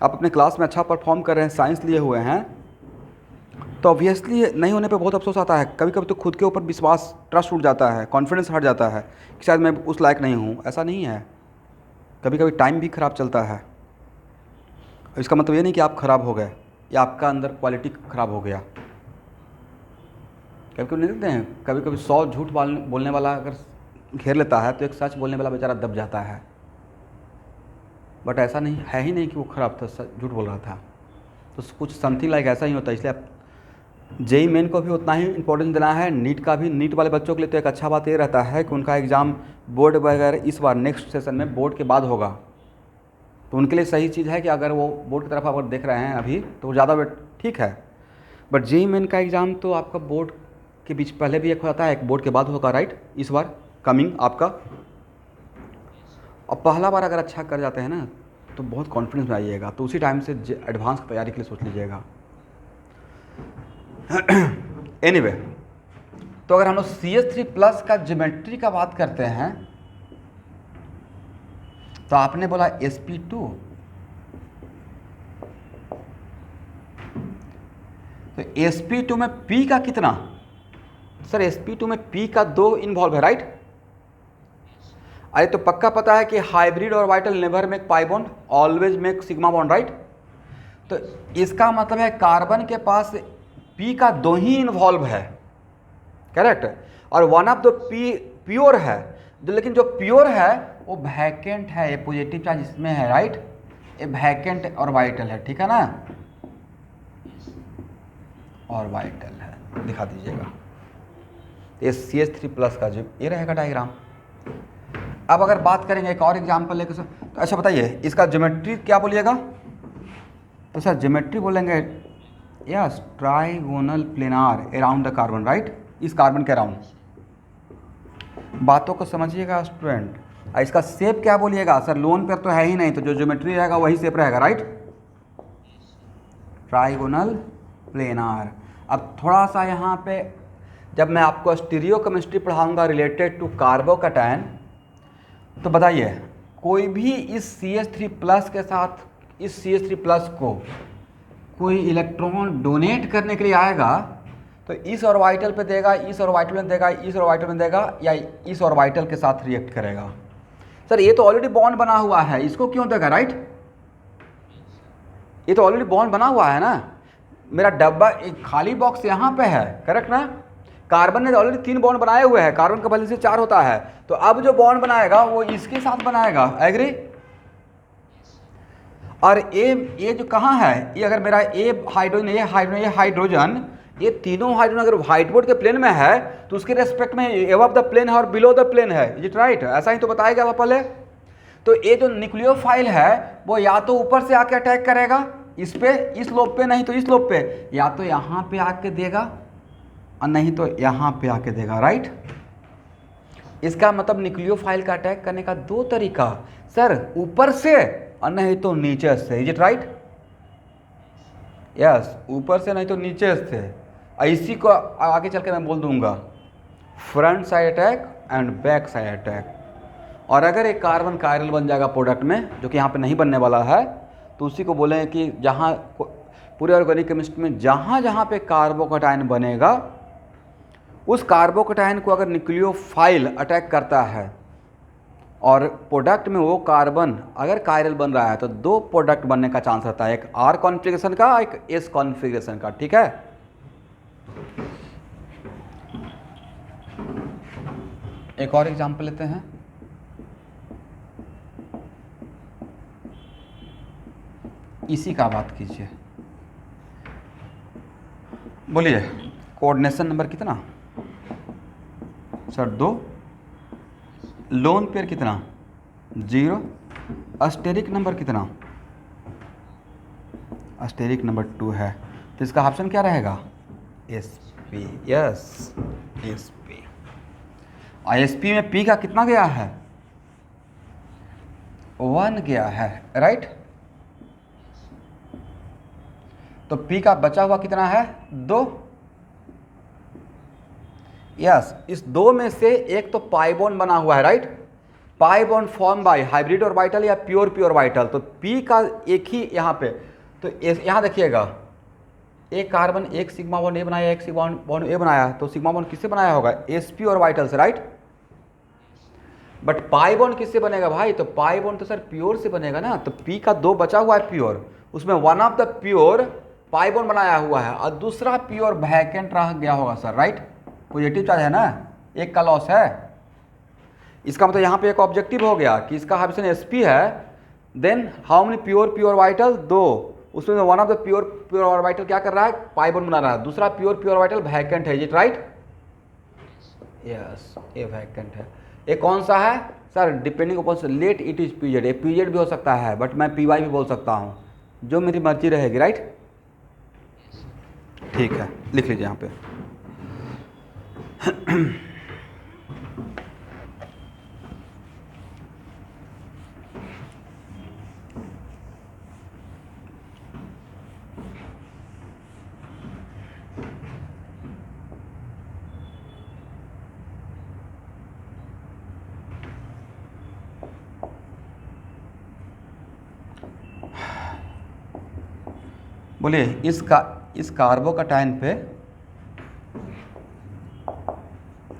आप अपने क्लास में अच्छा परफॉर्म कर रहे हैं, साइंस लिए हुए हैं, तो ऑब्वियसली नहीं होने पे बहुत अफसोस आता है। कभी कभी तो खुद के ऊपर विश्वास, ट्रस्ट उठ जाता है, कॉन्फिडेंस हट जाता है कि शायद मैं उस लायक नहीं हूँ। ऐसा नहीं है, कभी कभी टाइम भी ख़राब चलता है। इसका मतलब ये नहीं कि आप ख़राब हो गए या आपका अंदर क्वालिटी ख़राब हो गया। कभी कभी नहीं देखते हैं, कभी कभी 100 झूठ बोलने वाला अगर घेर लेता है तो एक सच बोलने वाला बेचारा दब जाता है। बट ऐसा नहीं है, ही नहीं कि वो ख़राब था, झूठ बोल रहा था। तो कुछ समथिंग लाइक ऐसा ही होता है। इसलिए आप जेईई मेन को भी उतना ही इंपॉर्टेंस देना है, नीट का भी। नीट वाले बच्चों के लिए तो एक अच्छा बात ये रहता है कि उनका एग्ज़ाम बोर्ड वगैरह इस बार नेक्स्ट सेशन में बोर्ड के बाद होगा, तो उनके लिए सही चीज़ है कि अगर वो बोर्ड की तरफ अगर देख रहे हैं अभी तो ज़्यादा ठीक है। बट जेईई मेन का एग्ज़ाम तो आपका बोर्ड के बीच पहले भी एक हो जाता है, एक बोर्ड के बाद होगा, राइट। इस बार कमिंग आपका, और पहला बार अगर अच्छा कर जाते हैं ना तो बहुत कॉन्फिडेंस में आइएगा, तो उसी टाइम से एडवांस की तैयारी के लिए सोच लीजिएगा। एनीवे, तो अगर हम लोग CS3+ का ज्योमेट्री का बात करते हैं तो आपने बोला SP2, तो SP2 में P का कितना? सर SP2 में P का 2 इन्वॉल्व है, राइट। अरे तो पक्का पता है कि हाइब्रिड और orbital never make pi bond, always make sigma bond, right. तो इसका मतलब है कार्बन के पास P का 2 ही इन्वॉल्व है, करेक्ट। और वन ऑफ द प्योर है, लेकिन जो प्योर है वो वैकेंट है, ये पॉजिटिव चार्ज इसमें है, राइट। ये वैकेंट ऑर्बिटल है, ठीक है ना, ऑर्बिटल है, दिखा दीजिएगा। ये CS3+ का जो ये रहेगा डायग्राम। अब अगर बात करेंगे एक और एग्जाम्पल लेकर सर, तो अच्छा बताइए इसका ज्योमेट्री क्या बोलिएगा? तो सर ज्योमेट्री बोलेंगे yes, trigonal planar around the carbon, right. इस कार्बन के अराउंड। बातों को समझिएगा स्टूडेंट। इसका शेप क्या बोलिएगा? सर लोन पर तो है ही नहीं, तो जो ज्योमेट्री रहेगा वही शेप रहेगा, राइट। Trigonal planar. अब थोड़ा सा यहाँ पे जब मैं आपको स्टीरियोकेमिस्ट्री पढ़ाऊँगा रिलेटेड टू कार्बोकैटायन, तो बताइए कोई भी इस CH3+ के साथ इस CH3+ को कोई इलेक्ट्रॉन डोनेट करने के लिए आएगा तो इस ऑर्बिटल पे देगा, इस ऑर्बिटल में देगा, इस ऑर्बिटल में देगा, या इस ऑर्बिटल के साथ रिएक्ट करेगा। सर ये तो ऑलरेडी बॉन्ड बना हुआ है, इसको क्यों देगा, राइट। ये तो ऑलरेडी बॉन्ड बना हुआ है ना, मेरा डब्बा एक खाली बॉक्स यहाँ पे है, करेक्ट ना। कार्बन ने ऑलरेडी 3 बॉन्ड बनाए हुए हैं, कार्बन का वैलेंसी 4 होता है, तो अब जो बॉन्ड बनाएगा वो इसके साथ बनाएगा, एग्री। और ये जो कहाँ है, ये अगर मेरा ये हाइड्रोजन, ये हाइड्रोजन, ये हाइड्रोजन, ये तीनों हाइड्रोजन अगर व्हाइट बोर्ड के प्लेन में है तो उसके रेस्पेक्ट में अबव द प्लेन है और बिलो द प्लेन है, इज इट राइट। ऐसा ही तो बताएगा वह पहले। तो ये जो न्यूक्लियोफाइल है वो या तो ऊपर से आके अटैक करेगा इस पे, इस लोब पे, नहीं तो इस लोब पे, या तो यहाँ पे आके देगा और नहीं तो यहाँ पे आके देगा, राइट। इसका मतलब न्यूक्लियोफाइल का अटैक करने का 2 तरीका, सर ऊपर से और नहीं तो नीचे से, इज इट राइट। यस, ऊपर से नहीं तो नीचे से। इसी को आगे चल के मैं बोल दूंगा front side attack and back side attack. और अगर एक कार्बन कायरल बन जाएगा प्रोडक्ट में, जो कि यहाँ पे नहीं बनने वाला है, तो उसी को बोलें कि जहाँ पूरे ऑर्गेनिक केमिस्ट्री में जहाँ जहाँ पे कार्बोकैटायन बनेगा, उस कार्बोकैटायन को अगर न्यूक्लियोफाइल अटैक करता है और प्रोडक्ट में वो कार्बन अगर कायरल बन रहा है तो दो प्रोडक्ट बनने का चांस रहता है, एक आर कॉन्फ़िगरेशन का, एक एस कॉन्फ़िगरेशन का। ठीक है, एक और एग्जांपल लेते हैं। इसी का बात कीजिए, बोलिए कोऑर्डिनेशन नंबर कितना सर? 2। लोन पेयर कितना? 0। अस्टेरिक नंबर कितना? अस्टेरिक नंबर 2 है, तो इसका ऑप्शन क्या रहेगा? SP। Yes, SP। SP में P का कितना गया है? 1 गया है, राइट। तो P का बचा हुआ कितना है? 2। यस, इस 2 में से एक तो पाई बॉन्ड बना हुआ है, right. Pi bond form by hybrid orbital या प्योर ऑर्बिटल। तो P का एक ही यहाँ पे, तो यहाँ देखिएगा, एक कार्बन एक सिग्मा बॉन्ड ए बनाया, एक सिग्मा बॉन्ड ए बनाया, तो सिग्मा बॉन्ड किससे बनाया होगा? sp ऑर्बिटल से, राइट। बट पाई बॉन्ड किससे बनेगा भाई? तो पाई बॉन्ड तो सर प्योर से बनेगा ना। तो P का 2 बचा हुआ है प्योर, उसमें one of the pure pi bond बनाया हुआ है और दूसरा प्योर वैकेंट रह गया होगा सर, राइट। पॉजिटिव चार्ज है ना, एक का लॉस है। इसका मतलब यहाँ पे एक ऑब्जेक्टिव हो गया कि इसका ऑप्शन SP है। Then how many pure orbital? 2। उसमें one of the pure orbital क्या कर रहा है? पाई बॉन्ड बना रहा है। दूसरा प्योर ऑर्बिटल वैकेंट है, इज इट राइट? यस, ये वैकेंट है। ये कौन सा है sir? Depending upon let it is period. ये पीरियड भी हो सकता है, बट मैं PY भी बोल सकता हूँ, जो मेरी मर्जी रहेगी, राइट। ठीक है, लिख लीजिए यहाँ पे। बोलिए इस कार्बोकैटायन पे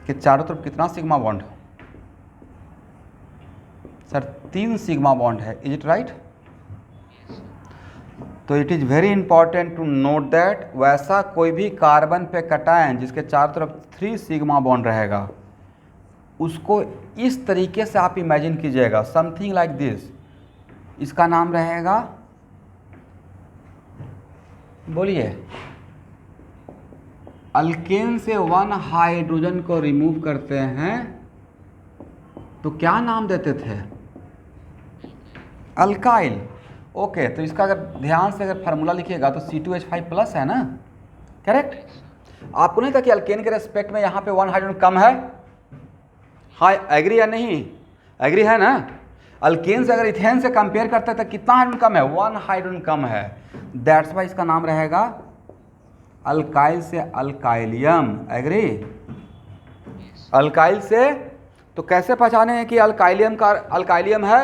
के चारों तरफ कितना sigma bond? Sir 3 sigma bond है, इज इट राइट? तो it is very important to note that वैसा कोई भी कार्बन पे कैटायन जिसके चारों तरफ 3 सिग्मा बॉन्ड रहेगा, उसको इस तरीके से आप इमेजिन कीजिएगा, समथिंग लाइक दिस। इसका नाम रहेगा, बोलिए, अल्केन से 1 हाइड्रोजन को रिमूव करते हैं तो क्या नाम देते थे? अल्काइल। ओके, तो इसका अगर ध्यान से अगर फार्मूला लिखिएगा तो C2H5+ है ना, करेक्ट। आपको नहीं था कि अल्केन के रेस्पेक्ट में यहाँ पे 1 हाइड्रोजन कम है? हाँ, एग्री या नहीं? एग्री है ना। अल्केन से अगर इथेन से कंपेयर करते हैं तो कितना हाइड्रोजन कम है? 1 हाइड्रोजन कम है। दैट्स वाई इसका नाम रहेगा अल्काइल से अल्काइलियम। एग्री? अल्काइल से तो कैसे पहचाने हैं कि अल्काइलियम है?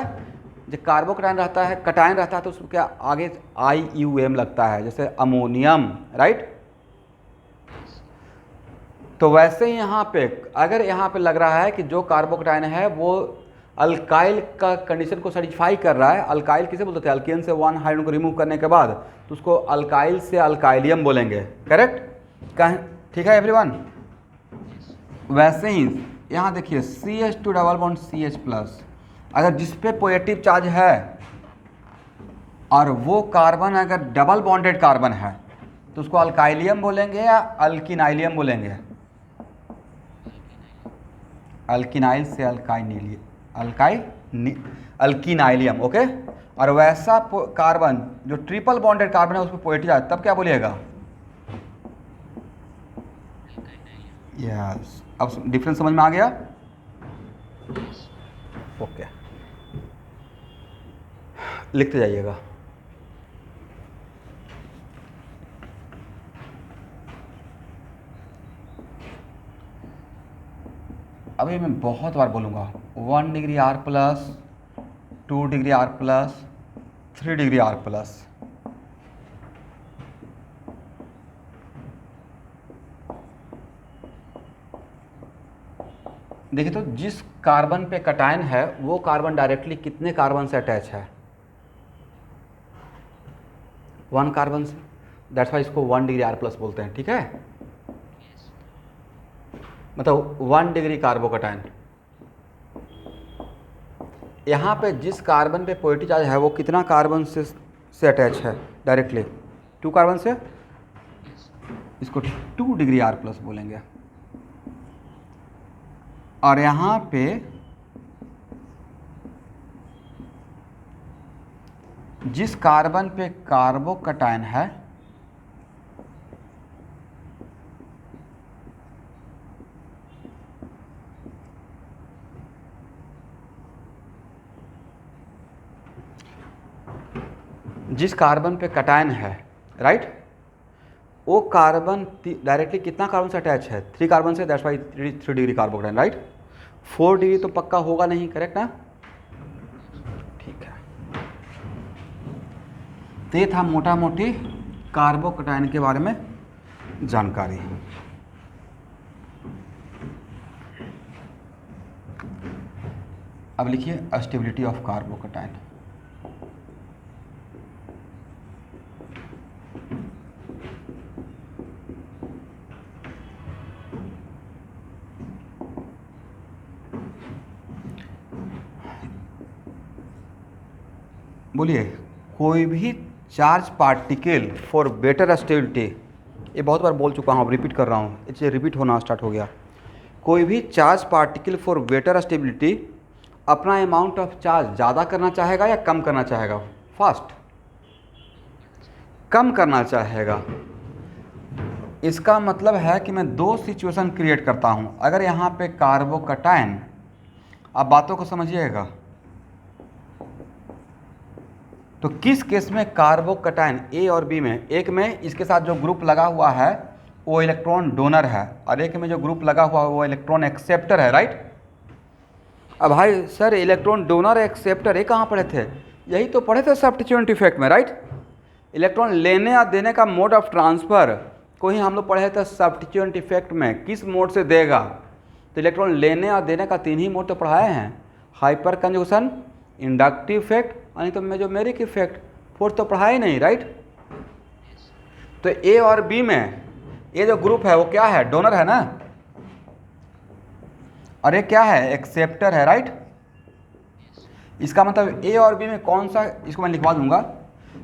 जो कार्बोकैटायन रहता है, कैटायन रहता है, तो उसको क्या आगे IUM लगता है, जैसे अमोनियम, राइट। तो वैसे ही यहाँ पे अगर यहाँ पे लग रहा है कि जो कार्बोकैटायन है वो अल्काइल का कंडीशन को सेटिस्फाई कर रहा है। अल्काइल किसे बोलते थे? अल्केन से 1 हाइड्रोजन को रिमूव करने के बाद तो उसको अल्काइल से अल्काइलियम बोलेंगे, करेक्ट। ठीक है एवरीवन। वैसे ही यहाँ देखिए CH2 डबल बॉन्ड CH+, अगर जिस पे पॉजिटिव चार्ज है और वो कार्बन अगर डबल बॉन्डेड कार्बन है तो उसको अल्काइलियम बोलेंगे या अल्किनाइलियम बोलेंगे? अल्किनाइल से अल्किनाइलियम, ओके। और वैसा कार्बन जो ट्रिपल बॉन्डेड कार्बन है उस पर पॉजिटिव चार्ज, तब क्या बोलिएगा? यस। अब डिफरेंस समझ में आ गया? ओके, लिखते जाइएगा। अभी मैं बहुत बार बोलूँगा 1 degree R+, 2 degree R+, 3 degree R+। देखिए तो जिस कार्बन पे कटायन है वो कार्बन डायरेक्टली कितने कार्बन से अटैच है? 1 कार्बन से। दैट्स वाई इसको 1 डिग्री R+ बोलते हैं, ठीक है। मतलब 1 डिग्री कार्बोकटायन। यहाँ पे जिस कार्बन पे पॉजिटिव चार्ज है वो कितना कार्बन से अटैच है डायरेक्टली? 2 कार्बन से। इसको 2 डिग्री R+ बोलेंगे। और यहाँ पे जिस कार्बन पे कार्बोकटायन है जिस कार्बन पे कटायन है, राइट, वो कार्बन डायरेक्टली कितना कार्बन से अटैच है? 3 कार्बन से। That's why 3 degree carbocation, right. 4 degree तो पक्का होगा नहीं, करेक्ट ना? ठीक है। तो ये था मोटा मोटी कार्बोकटायन के बारे में जानकारी। अब लिखिए स्टेबिलिटी ऑफ कार्बोकटायन। बोलिए, कोई भी charge particle for better stability, ये बहुत बार बोल चुका हूँ, अब रिपीट कर रहा हूँ, इससे रिपीट होना स्टार्ट हो गया। कोई भी charge particle for better stability अपना अमाउंट ऑफ चार्ज ज़्यादा करना चाहेगा या कम करना चाहेगा? फास्ट कम करना चाहेगा। इसका मतलब है कि मैं 2 सिचुएशन क्रिएट करता हूँ। अगर यहाँ पे कार्बोकटायन, आप बातों को समझिएगा, तो किस केस में कार्बोकटायन ए और बी में, एक में इसके साथ जो ग्रुप लगा हुआ है वो इलेक्ट्रॉन डोनर है और एक में जो ग्रुप लगा हुआ है वो इलेक्ट्रॉन एक्सेप्टर है, राइट। अब भाई सर इलेक्ट्रॉन डोनर एक्सेप्टर ये कहाँ पढ़े थे? यही तो पढ़े थे सब्स्टिट्यूएंट इफेक्ट में, राइट। इलेक्ट्रॉन लेने या देने का मोड ऑफ ट्रांसफ़र को ही हम लोग पढ़े थे सब्स्टिट्यूएंट इफेक्ट में, किस मोड से देगा। तो इलेक्ट्रॉन लेने या देने का 3 ही मोड तो पढ़ाए हैं, हाइपर कंजुगेशन, इंडक्टिव इफेक्ट, यानी तो मेजोमेरिक इफेक्ट, 4th तो पढ़ा ही नहीं, राइट। तो ए और बी में ये जो ग्रुप है वो क्या है? डोनर है ना, और ये क्या है? एक्सेप्टर है, राइट। इसका मतलब ए और बी में कौन सा, इसको मैं लिखवा दूंगा,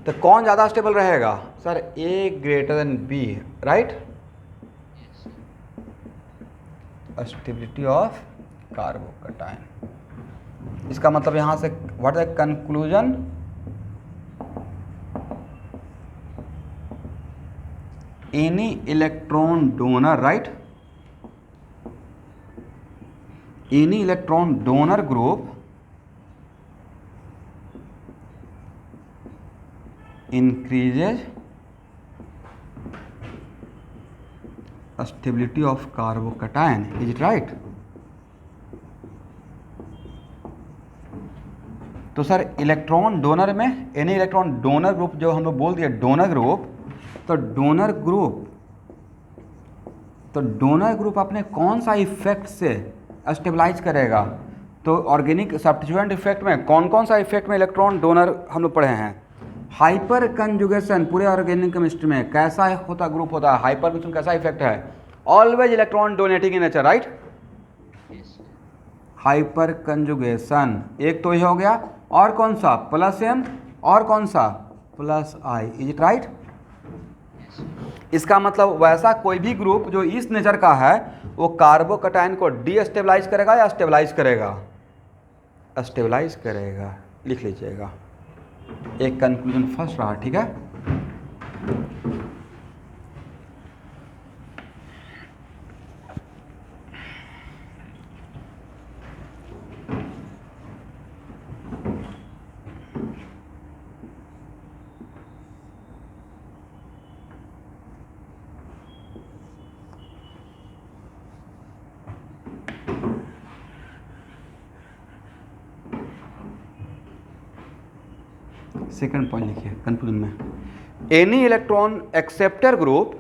तो कौन ज़्यादा स्टेबल रहेगा? Sir A greater than B, right. Stability of carbocation, इसका मतलब यहाँ से what is the conclusion? Any electron donor, right, any electron donor group increases stability of carbocation, is it right? तो सर इलेक्ट्रॉन डोनर में any electron donor group जो हम लोग बोल दिए डोनर ग्रुप, तो डोनर ग्रुप अपने कौन सा इफेक्ट से स्टेबलाइज करेगा? तो ऑर्गेनिक सब्स्टिट्यूएंट इफेक्ट में कौन कौन सा इफेक्ट में इलेक्ट्रॉन डोनर हम लोग पढ़े हैं? हाइपर कंजुगेशन, पूरे ऑर्गेनिक केमिस्ट्री में कैसा होता ग्रुप होता है? हाइपर कंजुगेशन कैसा इफेक्ट है? Always electron donating in nature, right. Hyper conjugation एक तो ये हो गया, और कौन सा? प्लस M, और कौन सा? Plus I, is it right? इसका मतलब वैसा कोई भी ग्रुप जो इस नेचर का है वो कार्बोकटायन को डीस्टेबलाइज करेगा या स्टेबलाइज करेगा? स्टेबलाइज करेगा, लिख लीजिएगा। एक कंक्लूजन फर्स्ट रहा, ठीक है। सेकंड पॉइंट लिखिए कंक्लूजन में, any electron acceptor group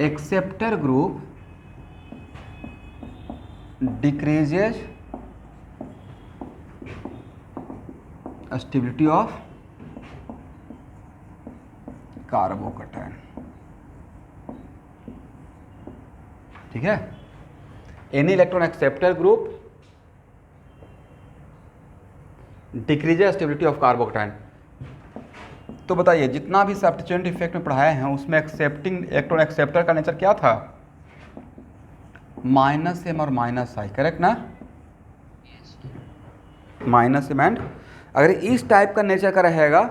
acceptor group decreases stability of carbocation. ठीक है, any electron acceptor group decreases stability of carbocation. तो बताइए, जितना भी सब्स्टिट्यूएंट इफेक्ट में पढ़ाए हैं उसमें एक्सेप्टिंग इलेक्ट्रॉन एक्सेप्टर का नेचर क्या था? -m और -i, करेक्ट ना? -m एंड अगर इस टाइप का नेचर का रहेगा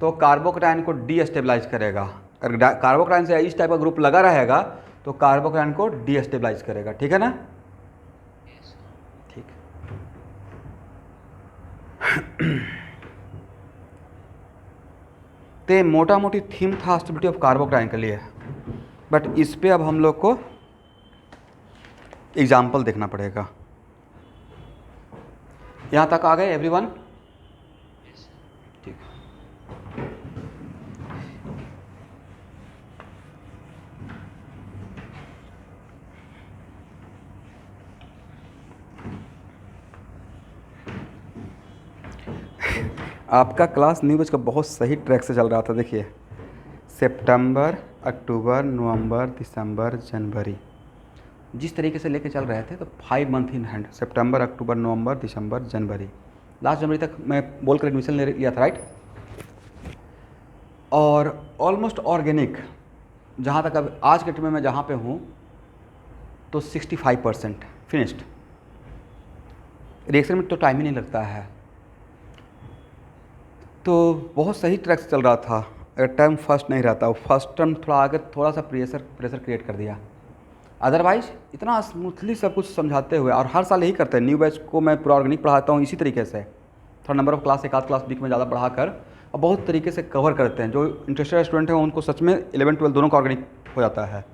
तो कार्बोकैटायन को डीस्टेबलाइज करेगा। अगर कार्बोकैटायन से इस टाइप का ग्रुप लगा रहेगा तो कार्बोकैटायन को डीस्टेबलाइज करेगा। ठीक है ना? ठीक। तो मोटा मोटी थीम था स्टेबिलिटी ऑफ कार्बोकैटायन के लिए, बट इस पे अब हम लोग को एग्जाम्पल देखना पड़ेगा। यहाँ तक आ गए एवरीवन? ठीक। आपका क्लास न्यू बैच का बहुत सही ट्रैक से चल रहा था। देखिए, सितंबर, अक्टूबर, नवंबर, दिसंबर, जनवरी, जिस तरीके से लेके चल रहे थे तो 5 मंथ इन हैंड, सितंबर, अक्टूबर, नवंबर, दिसंबर, जनवरी, लास्ट जनवरी तक मैं बोलकर एडमिशन ले लिया था, राइट? और ऑलमोस्ट ऑर्गेनिक, जहाँ तक अब आज के टाइम में जहाँ पे हूँ तो 65% फिनिश्ड। रिएक्शन में तो टाइम ही नहीं लगता है, तो बहुत सही ट्रैक से चल रहा था। अगर टाइम फर्स्ट नहीं रहता, वो फर्स्ट टर्म थोड़ा आगे थोड़ा सा प्रेशर क्रिएट कर दिया। अदरवाइज इतना स्मूथली सब कुछ समझाते हुए, और हर साल यही करते हैं, न्यू बैच को मैं पूरा ऑर्गेनिक पढ़ाता हूँ इसी तरीके से, थोड़ा नंबर ऑफ क्लास, एक आध क्लास वीक में ज़्यादा बढ़ाकर, और बहुत तरीके से कवर करते हैं। जो इंटरेस्टेड स्टूडेंट हैं उनको सच में 11-12 दोनों का ऑर्गेनिक हो जाता है।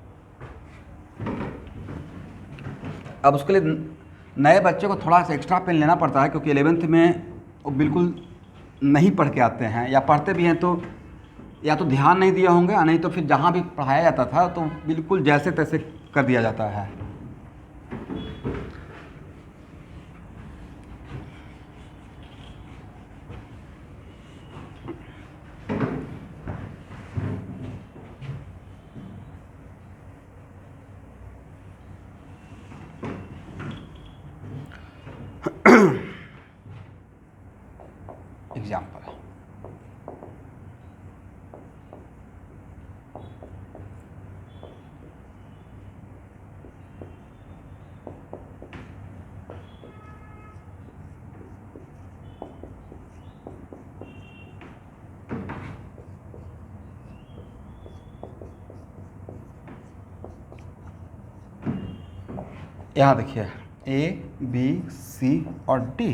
अब उसके लिए नए बच्चे को थोड़ा सा एक्स्ट्रा पेन लेना पड़ता है, क्योंकि 11th में वो बिल्कुल नहीं पढ़ के आते हैं, या पढ़ते भी हैं तो या तो ध्यान नहीं दिए होंगे, या नहीं तो फिर जहाँ भी पढ़ाया जाता था तो बिल्कुल जैसे तैसे कर दिया जाता है। एग्जाम्पल, यहाँ देखिए A, B, C और D।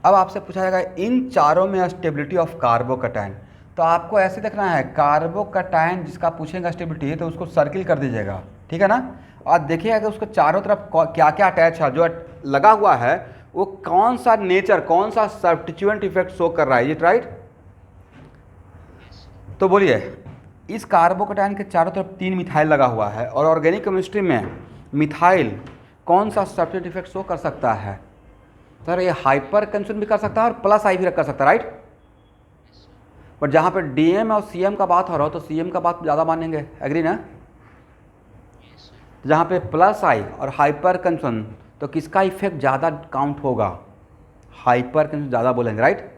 अब आपसे पूछा जाएगा इन चारों में स्टेबिलिटी ऑफ कार्बोकैटायन, तो आपको ऐसे देखना है, कार्बोकैटायन जिसका पूछेगा स्टेबिलिटी है तो उसको सर्किल कर दीजिएगा, ठीक है ना? और देखिए अगर उसके चारों तरफ क्या क्या अटैच है, जो लगा हुआ है वो कौन सा नेचर, कौन सा सब्स्टिट्यूएंट इफेक्ट शो कर रहा है, इट राइट? तो बोलिए, इस कार्बोकैटायन के चारों तरफ 3 मिथाइल लगा हुआ है, और ऑर्गेनिक केमिस्ट्री में मिथाइल कौन सा सब्स्टिट्यूएंट इफेक्ट शो कर सकता है? सर ये हाइपर कंसर्न भी कर सकता है और प्लस आई भी कर सकता है, राइट? बट जहाँ पे डीएम और सीएम का बात हो रहा हो तो सीएम का बात ज़्यादा मानेंगे, एग्री ना? जहाँ पे प्लस आई और हाइपर कंसर्न, तो किसका इफेक्ट ज़्यादा काउंट होगा? हाइपर कंसर्न ज़्यादा बोलेंगे, राइट?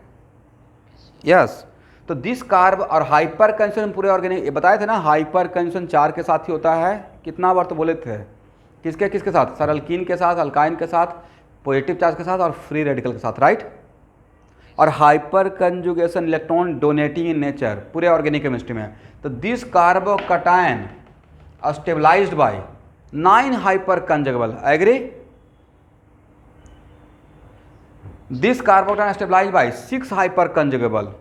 यस। तो दिस कार्ब और हाइपर कंसर्न पूरे ऑर्गेनिक, ये बताए थे ना, हाइपर कंसर्न 4 के साथ ही होता है। कितना बार तो बोले थे, किसके किसके साथ? सर अल्कीन के साथ, अल्काइन के साथ, पॉजिटिव चार्ज के साथ और फ्री रेडिकल के साथ, राइट? और hyperconjugation electron donating in nature पूरे ऑर्गेनिक केमिस्ट्री में। तो this carbocation stabilised by 9 hyperconjugable, agree? This carbocation stabilised by 6 hyperconjugable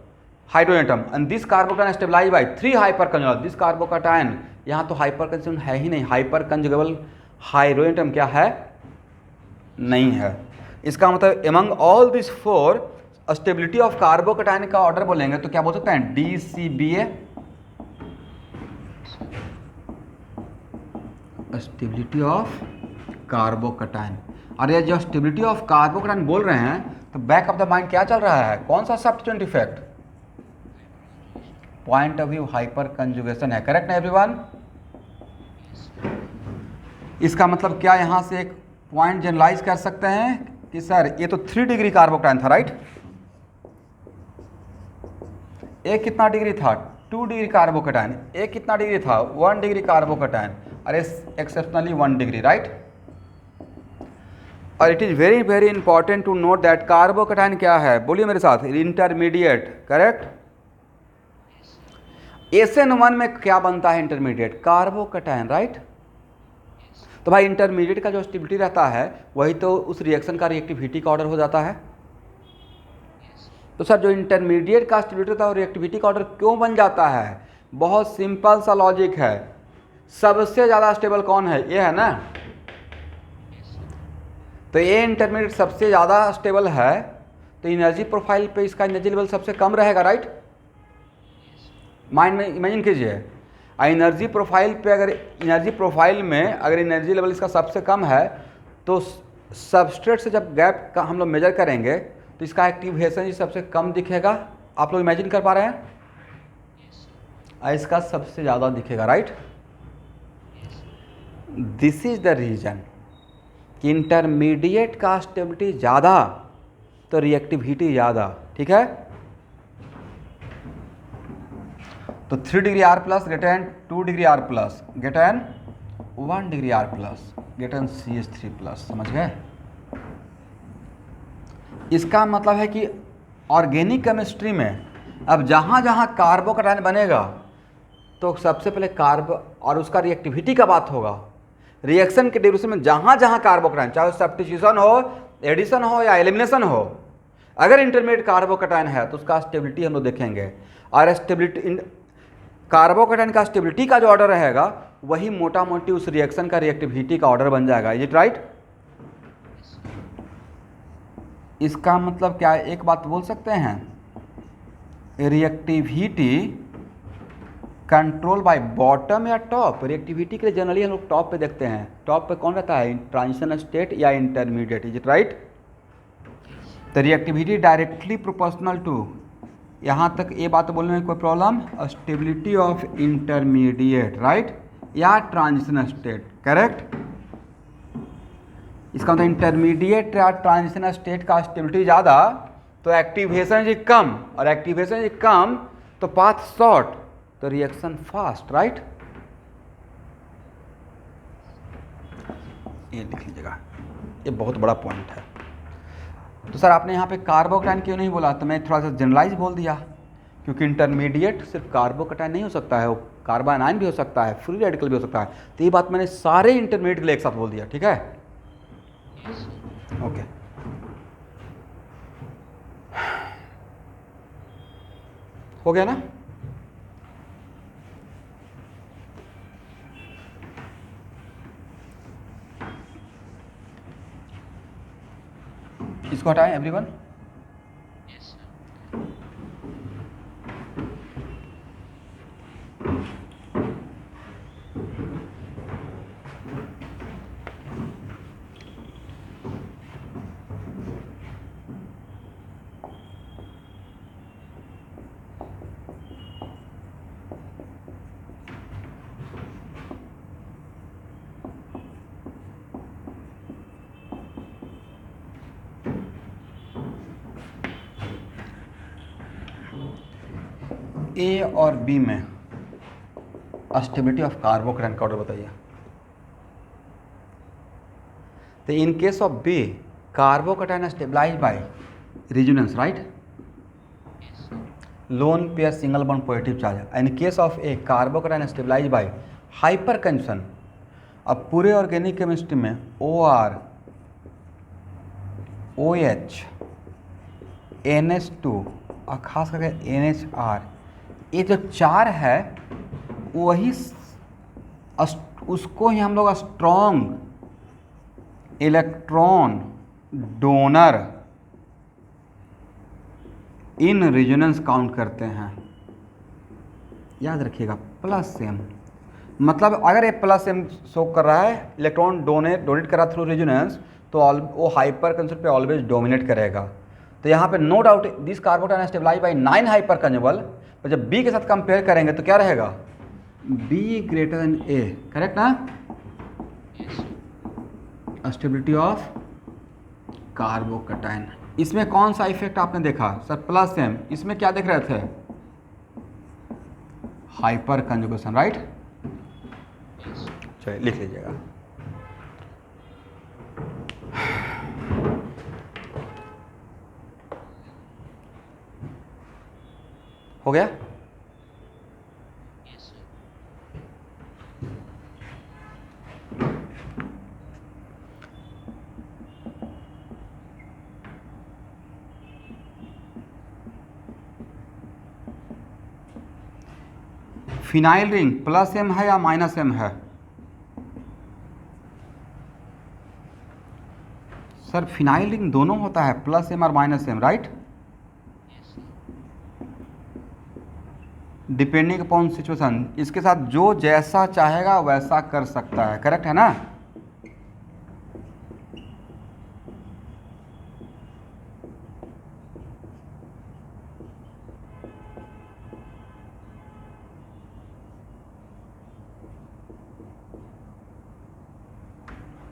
hydrogen atom, and this carbocation stabilised by 3 hyperconjugable. This carbocation, यहाँ तो hyper कंजुगेबल है ही नहीं, hyper कंजुगेबल hydrogen atom क्या है? नहीं है। इसका मतलब among all this 4 stability of carbocation का ऑर्डर बोलेंगे तो क्या बोल सकते हैं? DCBA, stability of carbocation. और ये जो स्टेबिलिटी ऑफ कार्बोकटायन बोल रहे हैं तो बैक ऑफ द माइंड क्या चल रहा है, कौन सा substituent effect, point of view hyper conjugation है। करेक्ट ना एवरीवन? इसका मतलब क्या यहाँ से एक पॉइंट जनरलाइज कर सकते हैं कि सर ये तो 3 डिग्री कार्बोकटायन था, राइट? एक कितना डिग्री था, 2 डिग्री कार्बोकटायन। एक कितना डिग्री था, 1 डिग्री कार्बोकटायन। और एक्सेप्शनली 1 डिग्री, राइट? और it is very very important to note that carbocation क्या है, बोलिए मेरे साथ, इंटरमीडिएट। करेक्ट? SN1 में क्या बनता है इंटरमीडिएट, कार्बोकटायन, राइट? तो भाई इंटरमीडिएट का जो स्टेबिलिटी रहता है वही तो उस रिएक्शन का रिएक्टिविटी का ऑर्डर हो जाता है। तो सर जो इंटरमीडिएट का स्टेबिलिटी रहता है वो रिएक्टिविटी का ऑर्डर क्यों बन जाता है? बहुत सिंपल सा लॉजिक है। सबसे ज़्यादा स्टेबल कौन है, ये है ना? तो ये इंटरमीडिएट सबसे ज़्यादा स्टेबल है तो एनर्जी प्रोफाइल पे इसका एनर्जी लेवल सबसे कम रहेगा, राइट? माइंड में इमेजिन कीजिए, एनर्जी प्रोफाइल पे अगर एनर्जी लेवल इसका सबसे कम है तो सबस्ट्रेट से जब गैप का हम लोग मेजर करेंगे तो इसका एक्टिवेशन सबसे कम दिखेगा। आप लोग इमेजिन कर पा रहे हैं? इसका सबसे ज़्यादा दिखेगा, right? This is the reason कि इंटरमीडिएट का स्टेबिलिटी ज़्यादा तो रिएक्टिविटी ज़्यादा, ठीक है? तो 3 degree R plus greater than 2 degree R plus greater than 1 degree R plus greater than CH3 plus. समझ गए? इसका मतलब है कि ऑर्गेनिक केमिस्ट्री में अब जहाँ जहाँ कार्बोकटायन बनेगा तो सबसे पहले कार्ब और उसका रिएक्टिविटी का बात होगा। रिएक्शन के ड्यूरेशन में जहाँ जहाँ कार्बोकटायन, चाहे सब्स्टिट्यूशन हो, एडिशन हो या एलिमिनेशन हो, अगर इंटरमीडिएट कार्बोकटायन है तो उसका स्टेबिलिटी हम लोग देखेंगे। और स्टेबिलिटी कार्बोकटायन का स्टेबिलिटी का जो ऑर्डर रहेगा वही मोटा मोटी उस रिएक्शन का रिएक्टिविटी का ऑर्डर बन जाएगा। Is it right? इसका मतलब क्या है, एक बात बोल सकते हैं, रिएक्टिविटी कंट्रोल बाय बॉटम या टॉप। रिएक्टिविटी के लिए जनरली हम लोग टॉप पे देखते हैं। टॉप पे कौन रहता है, ट्रांजिशन स्टेट या इंटरमीडिएट। Is it right? तो रिएक्टिविटी डायरेक्टली प्रोपोर्शनल टू, यहाँ तक ये बात बोलने में कोई problem, stability of intermediate, right, या ट्रांजिशन स्टेट। करेक्ट? इसका मतलब इंटरमीडिएट या ट्रांजिशन स्टेट का स्टेबिलिटी ज़्यादा तो एक्टिवेशन इज कम, और एक्टिवेशन इज कम तो पाथ शॉर्ट तो रिएक्शन फास्ट, राइट? ये लिख लीजिएगा, ये बहुत बड़ा पॉइंट है। तो सर आपने यहाँ पे कार्बोकटायन क्यों नहीं बोला, तो मैं थोड़ा सा जनरलाइज बोल दिया, क्योंकि इंटरमीडिएट सिर्फ कार्बोकटायन नहीं हो सकता है, वो कार्बन आयन भी हो सकता है, फ्री रेडिकल भी हो सकता है। तो ये बात मैंने सारे इंटरमीडिएट के लिए एक साथ बोल दिया, ठीक है? ओके। हो गया ना? इसको हटाएं एवरीवन। ए और बी में स्टेबिलिटी ऑफ कार्बोकटायन का ऑर्डर बताइए। तो in case of B carbocation stabilize by resonance, right, lone pair single bond positive charge. In case of A carbocation stabilize by hyperconjugation. अब पूरे ऑर्गेनिक केमिस्ट्री में OR, OH, NH2 और खास करके NHR, ये जो चार है वही उसको ही हम लोग strong electron donor in resonance count करते हैं। याद रखिएगा, प्लस सेम मतलब अगर ये प्लस एम शो कर रहा है, इलेक्ट्रॉन डोनेट कर रहा थ्रू रेजोनेंस, तो वो हाइपर कंजुगेट पे ऑलवेज डोमिनेट करेगा। तो यहाँ पे no doubt this carbon stabilize by 9 hyper conjugal, पर जब बी के साथ कंपेयर करेंगे तो क्या रहेगा, be greater than A, correct ना। स्टेबिलिटी ऑफ कार्बोकटाइन, इसमें कौन सा इफेक्ट आपने देखा सर, प्लस एम, इसमें क्या देख रहे थे, हाइपर कंजुगेशन, राइट। चलिए लिख लीजिएगा। हो गया। फिनाइल रिंग प्लस एम है या माइनस एम है, सर फिनाइल रिंग दोनों होता है, प्लस एम और minus M, right. Depending upon situation, इसके साथ जो जैसा चाहेगा वैसा कर सकता है, करेक्ट है ना।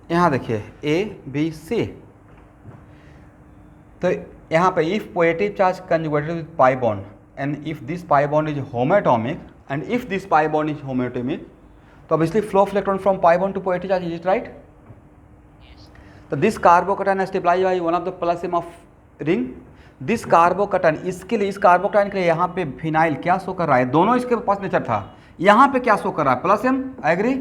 यहाँ देखिए ए बी सी, तो यहाँ पे if positive charge conjugated with pi bond and if this pi bond is homoatomic and if this pi bond is homoatomic, तो obviously flow of electron from pi bond to positive charge, is it right. तो this carbocation stabilise by one of the plus M of ring, this carbocation, इसके लिए, इस कार्बोकटाइन के लिए यहाँ पे phenyl क्या शो कर रहा है, दोनों इसके पास नेचर था, यहाँ पे क्या शो कर रहा है, plus M, agree,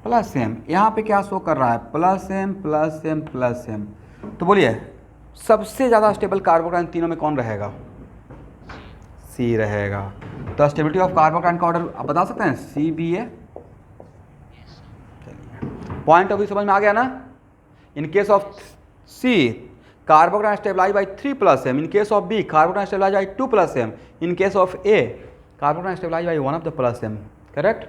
plus M, यहाँ पे क्या शो कर रहा है, plus M plus M plus M. तो बोलिए सबसे ज़्यादा स्टेबल कार्बोकटाइन तीनों में कौन रहेगा, सी रहेगा। तो स्टेबिलिटी ऑफ कार्बोकटाइन का ऑर्डर आप बता सकते हैं, सी बी ए। चलिए पॉइंट ऑफ व्यू समझ में आ गया ना। In case of C carbocation stabilise by 3 plus M, in case of B carbocation stabilise by 2 plus M, in case of A carbocation stabilise by 1 of the plus M, correct.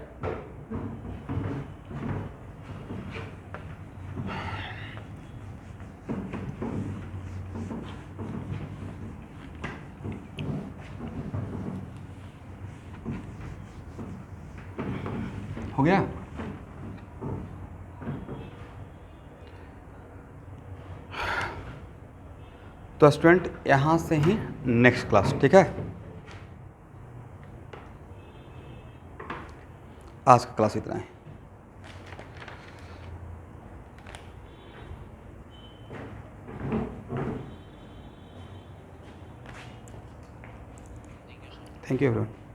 हो गया। तो student यहाँ से ही next class, ठीक है। आज का class इतना है। Thank you everyone.